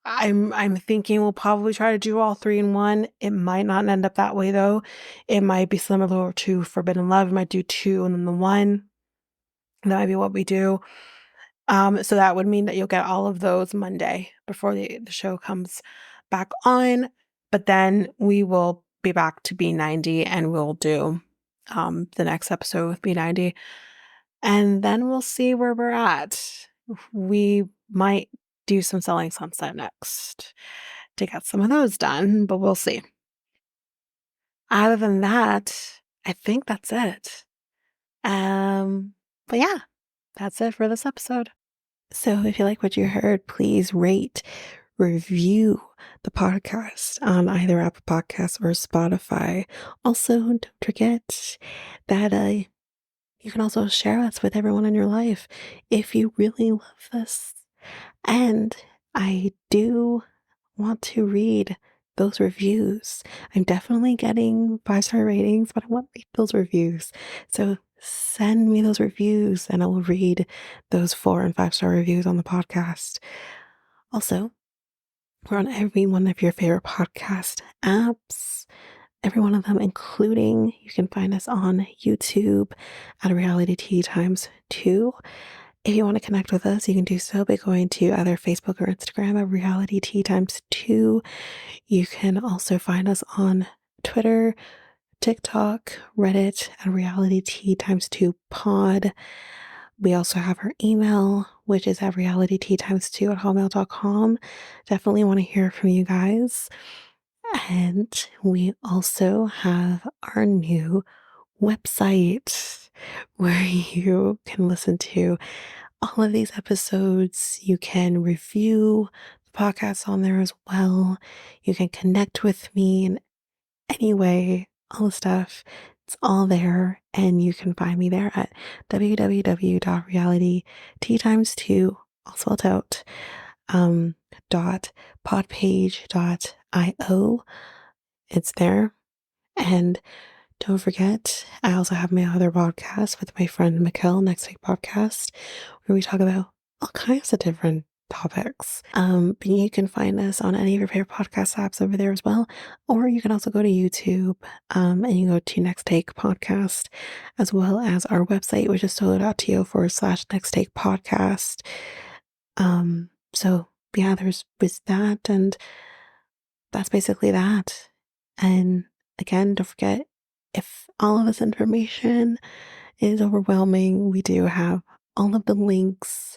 I'm thinking we'll probably try to do all 3 in one. It might not end up that way though. It might be similar to Forbidden Love. We might do 2 and then the 1. That might be what we do. So that would mean that you'll get all of those Monday before the show comes back on. But then we will be back to B90 and we'll do the next episode with B90. And then we'll see where we're at. We might do some Selling Sunset next to get some of those done, but we'll see. Other than that, I think that's it. But yeah, that's it for this episode. So if you like what you heard, please rate, review the podcast on either Apple Podcasts or Spotify. Also, don't forget that you can also share us with everyone in your life if you really love this. And I do want to read those reviews. I'm definitely getting 5-star ratings, but I want to read those reviews. So send me those reviews and I will read those 4 and 5-star reviews on the podcast. Also, we're on every one of your favorite podcast apps. Every one of them, including, you can find us on YouTube at Reality Tea Times 2. If you want to connect with us, you can do so by going to either Facebook or Instagram at Reality Tea Times 2. You can also find us on Twitter, TikTok, Reddit at Reality Tea Times 2 Pod. We also have our email, which is at realityteatimes2 at hotmail.com. Definitely want to hear from you guys. And we also have our new website where you can listen to all of these episodes. You can review the podcast on there as well. You can connect with me in any way, all the stuff. It's all there, and you can find me there at www.realityteatimes2, all spelled out, .podpage.io. It's there. And don't forget, I also have my other podcast with my friend Mikkel, Next Take Podcast, where we talk about all kinds of different topics. But you can find us on any of your favorite podcast apps over there as well. Or you can also go to YouTube and you go to Next Take Podcast, as well as our website, which is solo.to/Next Take Podcast. So yeah, there's that, and that's basically that. And again, don't forget, if all of this information is overwhelming, we do have all of the links,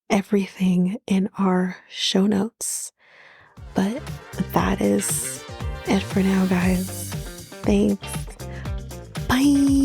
everything in our show notes. But that is it for now, guys. Thanks. Bye.